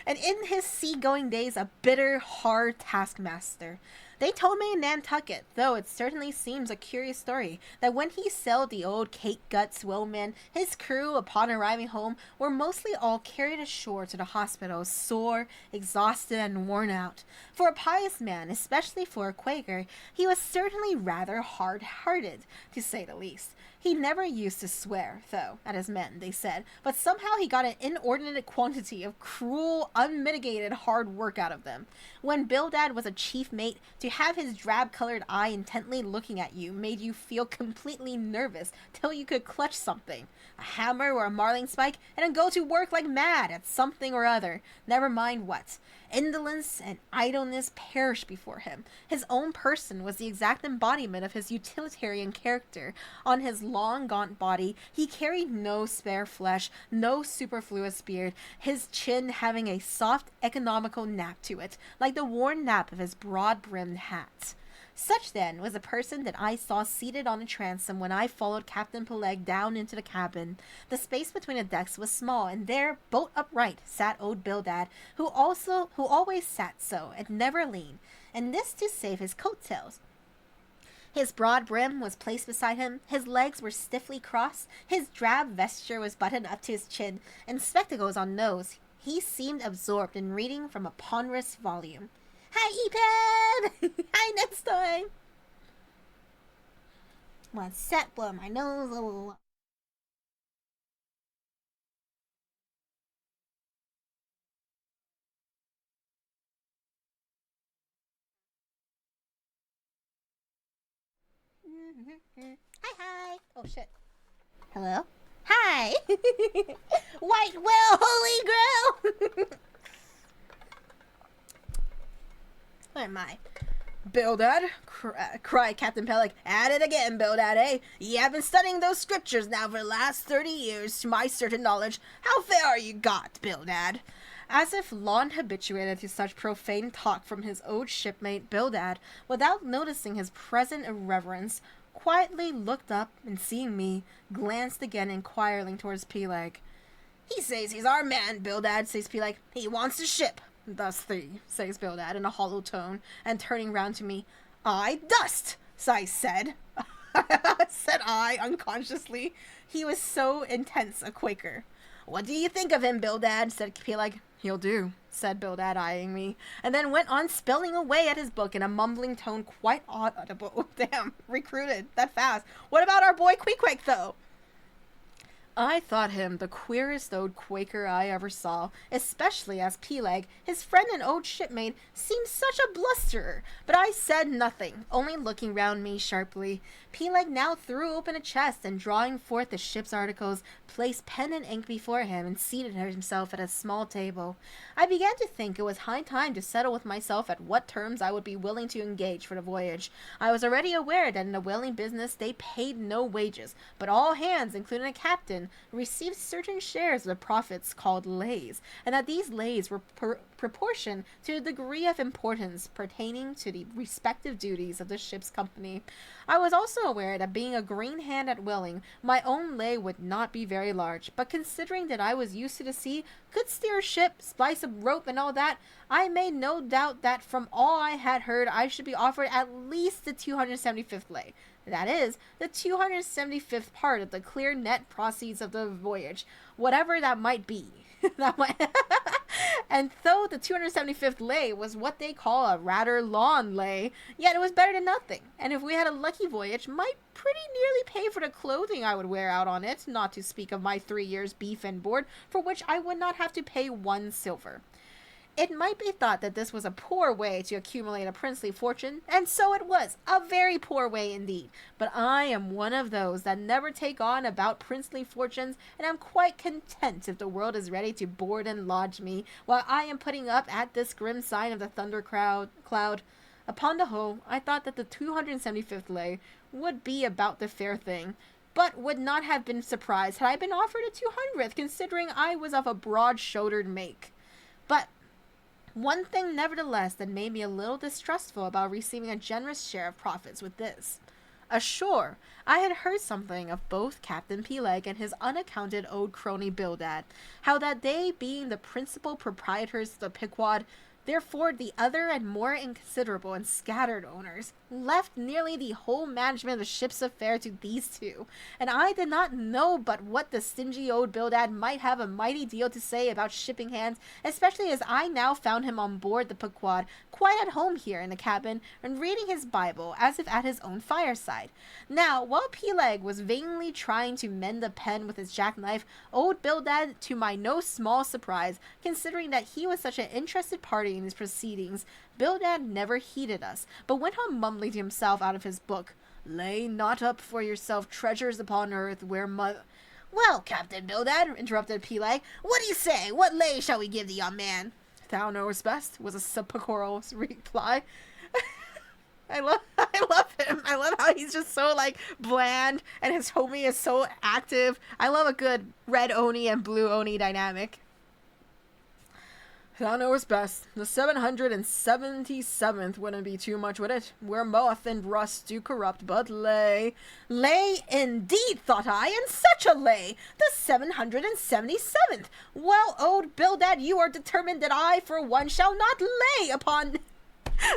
And in his seagoing days, a bitter, hard taskmaster. They told me in Nantucket, though it certainly seems a curious story, that when he sailed the old Cape Guts whaleman, his crew, upon arriving home, were mostly all carried ashore to the hospital, sore, exhausted, and worn out. For a pious man, especially for a Quaker, he was certainly rather hard-hearted, to say the least. He never used to swear, though, at his men, they said, but somehow he got an inordinate quantity of cruel, unmitigated hard work out of them. When Bildad was a chief mate, to have his drab-colored eye intently looking at you made you feel completely nervous till you could clutch something, a hammer or a marling spike, and then go to work like mad at something or other, never mind what. Indolence and idleness perished before him. His own person was the exact embodiment of his utilitarian character. On his long, gaunt body, he carried no spare flesh, no superfluous beard, his chin having a soft, economical nap to it, like the worn nap of his broad-brimmed hat. Such, then, was the person that I saw seated on the transom when I followed Captain Peleg down into the cabin. The space between the decks was small, and there, bolt upright, sat old Bildad, who always sat so, and never leaned, and this to save his coat-tails. His broad brim was placed beside him, his legs were stiffly crossed, his drab vesture was buttoned up to his chin, and spectacles on nose. He seemed absorbed in reading from a ponderous volume. Hi, E-Pad! Hi, next time! One sec, blow my nose a little. Hi. Oh, shit. Hello? Hi! White whale, holy grail! Where am I? Bildad, cried Captain Peleg. At it again, Bildad, eh? Ye have been studying those scriptures now for the last 30 years, to my certain knowledge. How far are you got, Bildad? As if long habituated to such profane talk from his old shipmate, Bildad, without noticing his present irreverence, quietly looked up, and seeing me, glanced again inquiringly towards Peleg. He says he's our man, Bildad, says Peleg. He wants the ship. Thus thee, says Bildad in a hollow tone, and turning round to me. I dust, I said. Said I, unconsciously. He was so intense a Quaker. What do you think of him, Bildad? Said Peleg. He'll do, said Bildad, eyeing me, and then went on spelling away at his book in a mumbling tone quite audible. Damn, recruited, that fast. What about our boy Queequeg, though? I thought him the queerest old Quaker I ever saw, especially as Peleg, his friend and old shipmate, seemed such a blusterer, but I said nothing, only looking round me sharply. Peleg now threw open a chest, and drawing forth the ship's articles, placed pen and ink before him, and seated himself at a small table. I began to think it was high time to settle with myself at what terms I would be willing to engage for the voyage. I was already aware that in the whaling business they paid no wages, but all hands, including the captain, received certain shares of the profits called lays, and that these lays were proportioned to the degree of importance pertaining to the respective duties of the ship's company. I was also aware that being a green hand at whaling, my own lay would not be very large, but considering that I was used to the sea, could steer a ship, splice a rope, and all that, I made no doubt that from all I had heard I should be offered at least the 275th lay. That is, the 275th part of the clear net proceeds of the voyage, whatever that might be. And though the 275th lay was what they call a rather long lay, yet it was better than nothing, and if we had a lucky voyage, might pretty nearly pay for the clothing I would wear out on it, not to speak of my 3 years' beef and board, for which I would not have to pay 1 silver. It might be thought that this was a poor way to accumulate a princely fortune, and so it was, a very poor way indeed. But I am one of those that never take on about princely fortunes, and am quite content if the world is ready to board and lodge me, while I am putting up at this grim sign of the thunder cloud. Upon the whole, I thought that the 275th lay would be about the fair thing, but would not have been surprised had I been offered a 200th, considering I was of a broad-shouldered make. But one thing, nevertheless, that made me a little distrustful about receiving a generous share of profits with this. Ashore, I had heard something of both Captain Peleg and his unaccounted old crony Bildad, how that they, being the principal proprietors of the Pequod, therefore the other and more inconsiderable and scattered owners, left nearly the whole management of the ship's affair to these two, and I did not know but what the stingy old Bildad might have a mighty deal to say about shipping hands, especially as I now found him on board the Pequod, quite at home here in the cabin, and reading his Bible as if at his own fireside. Now, while Peleg was vainly trying to mend the pen with his jackknife, old Bildad, to my no small surprise, considering that he was such an interested party in his proceedings, Bildad never heeded us, but went on mumbling to himself out of his book, "Lay not up for yourself treasures upon earth where Well, Captain Bildad, interrupted Peleg, what do you say? What lay shall we give the young man? Thou knowest best, was a sepulchral reply. I love him. I love how he's just so, like, bland, and his homie is so active. I love a good red Oni and blue Oni dynamic. Thou knowest best. The 777th wouldn't be too much, would it? Where moth and rust do corrupt, but lay. Lay indeed, thought I, and such a lay! The 777th! Well, old Bildad, you are determined that I, for one, shall not lay upon...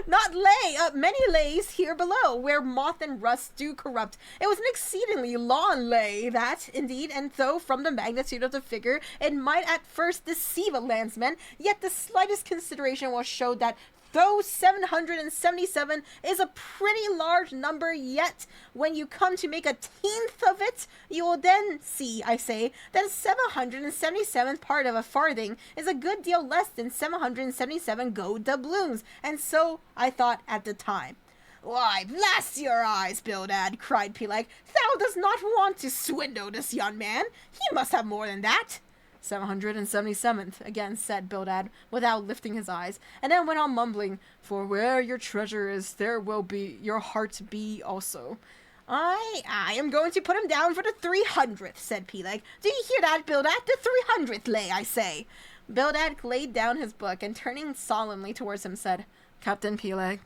Not lay many lays here below, where moth and rust do corrupt. It was an exceedingly long lay, that, indeed, and though from the magnitude of the figure it might at first deceive a landsman, yet the slightest consideration will show that though 777 is a pretty large number, yet when you come to make a tenth of it, you will then see, I say, that a 777th part of a farthing is a good deal less than 777 gold doubloons, and so I thought at the time. Why, blast your eyes, Bildad, cried Peleg, thou dost not want to swindle this young man. He must have more than that. 777th, again said Bildad, without lifting his eyes, and then went on mumbling, for where your treasure is, there will be your heart be also. I am going to put him down for the 300th, said Peleg. Do you hear that, Bildad? The 300th lay, I say. Bildad laid down his book, and turning solemnly towards him, said, Captain Peleg,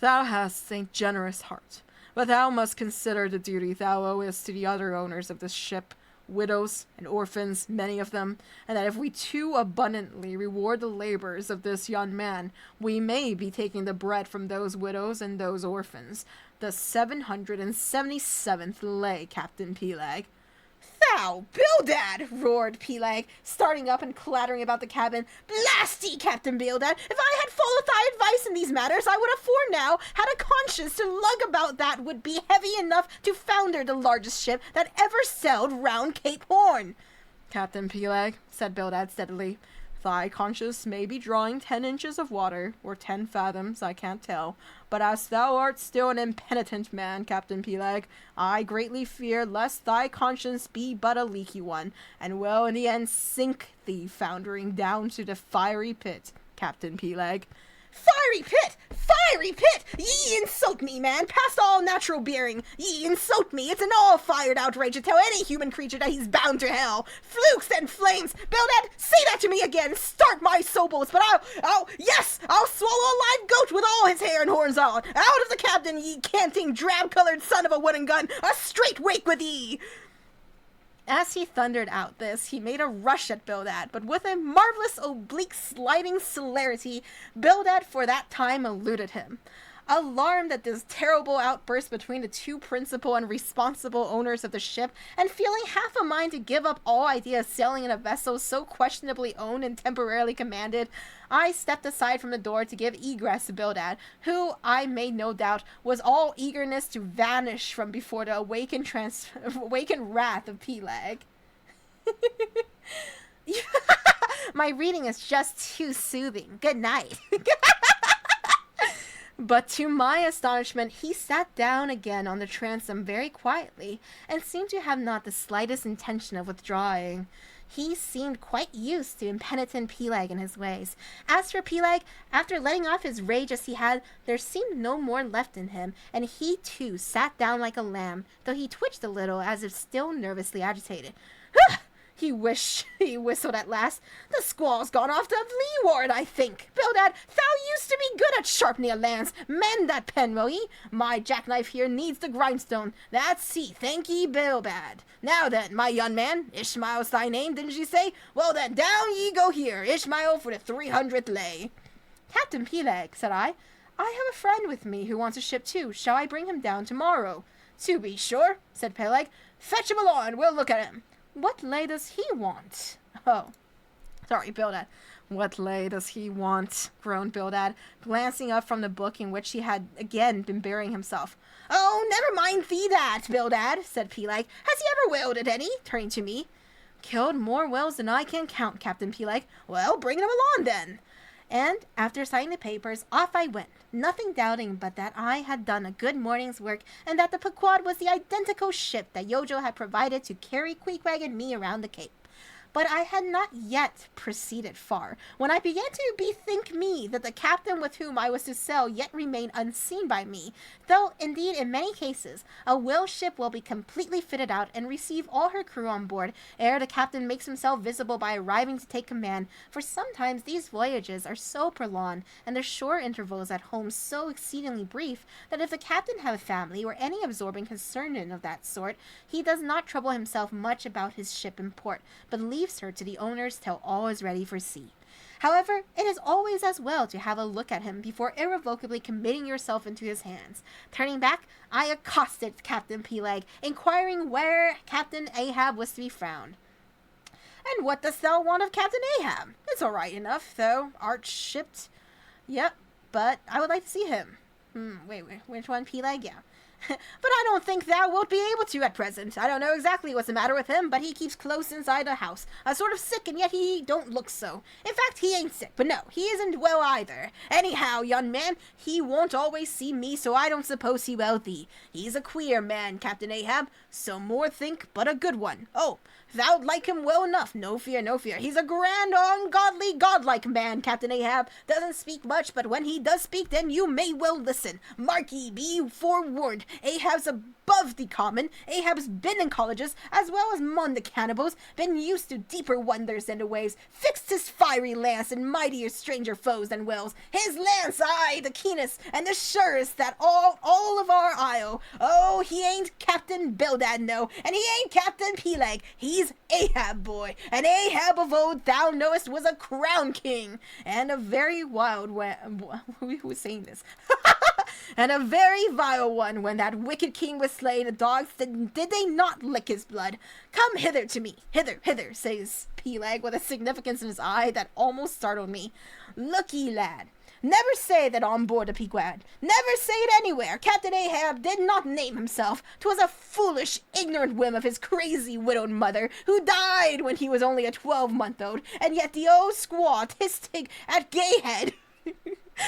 thou hast a generous heart, but thou must consider the duty thou owest to the other owners of this ship, widows and orphans, many of them, and that if we too abundantly reward the labors of this young man, we may be taking the bread from those widows and those orphans. The 777th lay, Captain Peleg. Thou, Bildad, roared Peleg, starting up and clattering about the cabin. Blast thee, Captain Bildad! If I had followed thy advice in these matters, I would afore now had a conscience to lug about that would be heavy enough to founder the largest ship that ever sailed round Cape Horn. Captain Peleg, said Bildad steadily, thy conscience may be drawing 10 inches of water, or 10 fathoms, I can't tell, but as thou art still an impenitent man, Captain Peleg, I greatly fear lest thy conscience be but a leaky one, and will in the end sink thee foundering down to the fiery pit, Captain Peleg. Fiery pit! Fiery pit! Ye insult me, man, past all natural bearing. Ye insult me. It's an all-fired outrage to tell any human creature that he's bound to hell. Flukes and flames! Bildad, say that to me again! Stark my sobles, but I'll swallow a live goat with all his hair and horns on! Out of the cabin, ye canting, drab-colored son of a wooden gun! A straight wake with ye! As he thundered out this, he made a rush at Bildad, but with a marvelous oblique sliding celerity, Bildad for that time eluded him. Alarmed at this terrible outburst between the two principal and responsible owners of the ship, and feeling half a mind to give up all idea of sailing in a vessel so questionably owned and temporarily commanded, I stepped aside from the door to give egress to Bildad, who, I made no doubt, was all eagerness to vanish from before the awakened wrath of Peleg. My reading is just too soothing. Good night. But to my astonishment, he sat down again on the transom very quietly, and seemed to have not the slightest intention of withdrawing. He seemed quite used to impenitent Peleg and his ways. As for Peleg, after letting off his rage as he had, there seemed no more left in him, and he too sat down like a lamb, though he twitched a little as if still nervously agitated. He whistled at last. The squall's gone off to leeward, I think. Bildad, thou used to be good at sharpening a lance. Mend that pen, will ye? My jackknife here needs the grindstone. That's see, thank ye, Bildad. Now then, my young man, Ishmael's thy name, didn't ye say? Well then, down ye go here, Ishmael for the 300th lay. Captain Peleg, said I have a friend with me who wants a ship too. Shall I bring him down tomorrow? To be sure, said Peleg. Fetch him along, and we'll look at him. What lay does he want? Oh, sorry, Bildad. What lay does he want? Groaned Bildad, glancing up from the book in which he had again been burying himself. Oh, never mind thee that, Bildad, said Peleg. Has he ever whaled any? Turning to me. Killed more whales than I can count, Captain Peleg. Well, bring them along then. And, after signing the papers, off I went, nothing doubting but that I had done a good morning's work, and that the Pequod was the identical ship that Yojo had provided to carry Queequeg and me around the Cape. But I had not yet proceeded far, when I began to bethink me that the captain with whom I was to sail yet remained unseen by me, though, indeed, in many cases, a whale ship will be completely fitted out and receive all her crew on board ere the captain makes himself visible by arriving to take command, for sometimes these voyages are so prolonged, and the shore intervals at home so exceedingly brief, that if the captain have a family or any absorbing concern of that sort, he does not trouble himself much about his ship in port, but leaves her to the owners till all is ready for sea. However, it is always as well to have a look at him before irrevocably committing yourself into his hands. Turning back, I accosted Captain Peleg, inquiring where Captain Ahab was to be found. And what dost thou want of Captain Ahab? It's all right enough, though. Art shipped. Yep, but I would like to see him. Wait, which one, Peleg? Yeah. But I don't think thou wilt be able to at present. I don't know exactly what's the matter with him, but he keeps close inside the house. Sort of sick, and yet he don't look so. In fact, he ain't sick, but no, he isn't well either. Anyhow, young man, he won't always see me, so I don't suppose he will thee. He's a queer man, Captain Ahab, so more think, but a good one. Oh, thou'd like him well enough, no fear, no fear. He's a grand, ungodly, godlike man, Captain Ahab. Doesn't speak much, but when he does speak, then you may well listen. Mark ye, be forewarned. Ahab's above the common. Ahab's been in colleges, as well as among the cannibals, been used to deeper wonders than the waves, fixed his fiery lance in mightier stranger foes than whales. His lance, aye, the keenest and the surest that all of our isle. Oh, he ain't Captain Bildad, no, and he ain't Captain Peleg. He's Ahab, boy, and Ahab of old, thou knowest, was a crown king, and a very wild who was saying this? And a very vile one. When that wicked king was slain, the dogs did they not lick his blood? Come hither to me, hither, says Peleg with a significance in his eye that almost startled me. Look ye, lad, never say that on board the Pequod. Never say it anywhere. Captain Ahab did not name himself. 'Twas a foolish, ignorant whim of his crazy widowed mother, who died when he was only a 12-month-old, and yet the old squaw, Tistig at Gayhead,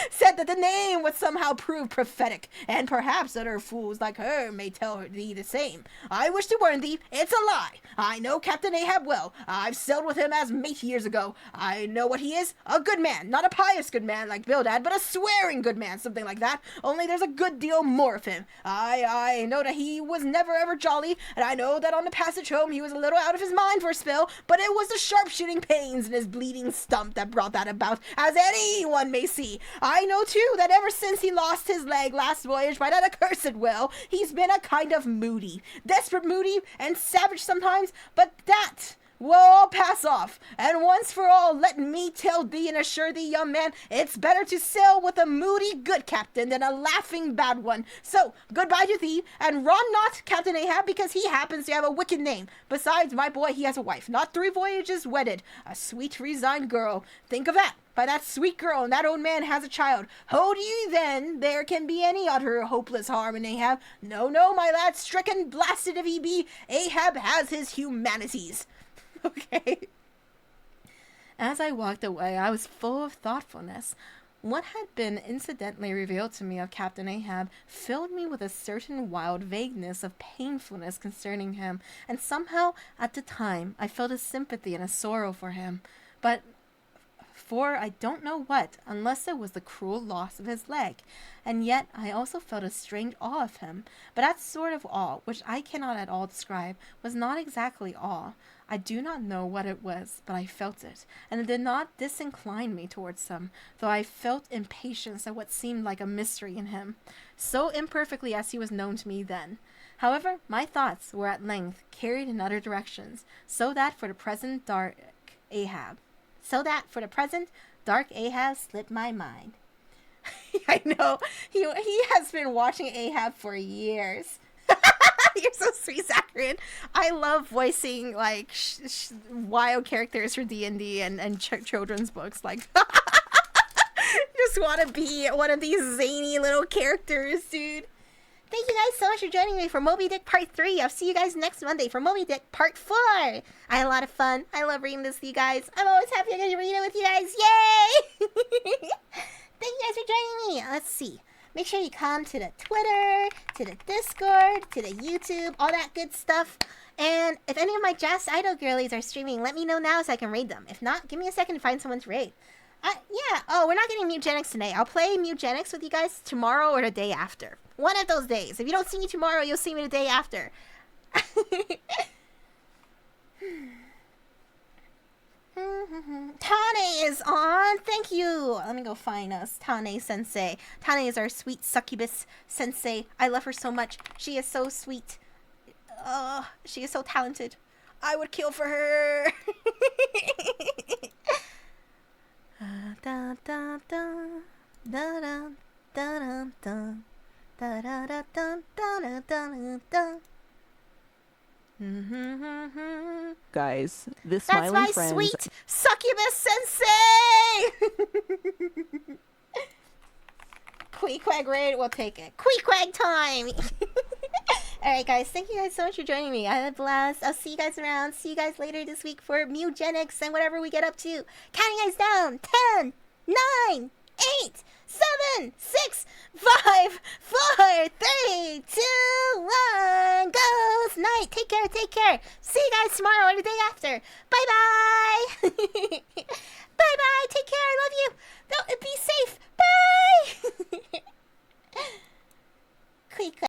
said that the name would somehow prove prophetic, and perhaps other fools like her may tell thee the same. I wish to warn thee, it's a lie. I know Captain Ahab well. I've sailed with him as mate years ago. I know what he is, a good man, not a pious good man like Bildad, but a swearing good man, something like that, only there's a good deal more of him. I know that he was never ever jolly, and I know that on the passage home he was a little out of his mind for a spell, but it was the sharp-shooting pains in his bleeding stump that brought that about, as anyone may see. I know, too, that ever since he lost his leg last voyage by that accursed whale, he's been a kind of moody, desperate moody, and savage sometimes, but that Well, pass off, and once for all, let me tell thee and assure thee, young man, it's better to sail with a moody good captain than a laughing bad one. So, goodbye to thee, and run not Captain Ahab, because he happens to have a wicked name. Besides, my boy, he has a wife, not 3 voyages wedded, a sweet resigned girl. Think of that. By that sweet girl, and that old man has a child. How do you then there can be any utter hopeless harm in Ahab? No, no, my lad, stricken blasted if he be, Ahab has his humanities. Okay. As I walked away, I was full of thoughtfulness. What had been incidentally revealed to me of Captain Ahab filled me with a certain wild vagueness of painfulness concerning him, and somehow, at the time, I felt a sympathy and a sorrow for him. But for I don't know what, unless it was the cruel loss of his leg. And yet I also felt a strange awe of him. But that sort of awe, which I cannot at all describe, was not exactly awe. I do not know what it was, but I felt it, and it did not disincline me towards him, though I felt impatience at what seemed like a mystery in him, so imperfectly as he was known to me then. However, my thoughts were at length carried in other directions, so that for the present dark Ahab slipped my mind. I know, he has been watching Ahab for years. You're so sweet, Zacharian. I love voicing like wild characters for D&D and children's books. Like, just want to be one of these zany little characters, dude. Thank you guys so much for joining me for Moby Dick Part 3. I'll see you guys next Monday for Moby Dick Part 4. I had a lot of fun. I love reading this to you guys. I'm always happy I get to read it with you guys. Yay! Thank you guys for joining me. Let's see. Make sure you come to the Twitter, to the Discord, to the YouTube, all that good stuff. And if any of my Jazz Idol girlies are streaming, let me know now so I can raid them. If not, give me a second to find someone to raid. Yeah. Oh, we're not getting Mutagenics today. I'll play Mutagenics with you guys tomorrow or the day after. One of those days. If you don't see me tomorrow, you'll see me the day after. Tane is on. Thank you. Let me go find us. Tane Sensei. Tane is our sweet succubus sensei. I love her so much. She is so sweet. She is so talented. I would kill for her. Da da da da da da da da da da da da da. Guys, this That's smiling my friends. sweet succubus sensei! Queequeg raid, we'll take it. Queequeg time! Alright guys, thank you guys so much for joining me. I had a blast. I'll see you guys around. See you guys later this week for Mutagenics and whatever we get up to. Counting guys down. 10, 9, 8, 7, 6, 5, 4, 3, 2, 1. Ghost night. Take care, take care. See you guys tomorrow or the day after. Bye-bye. Bye-bye. Take care. I love you. No, be safe. Bye. Quick.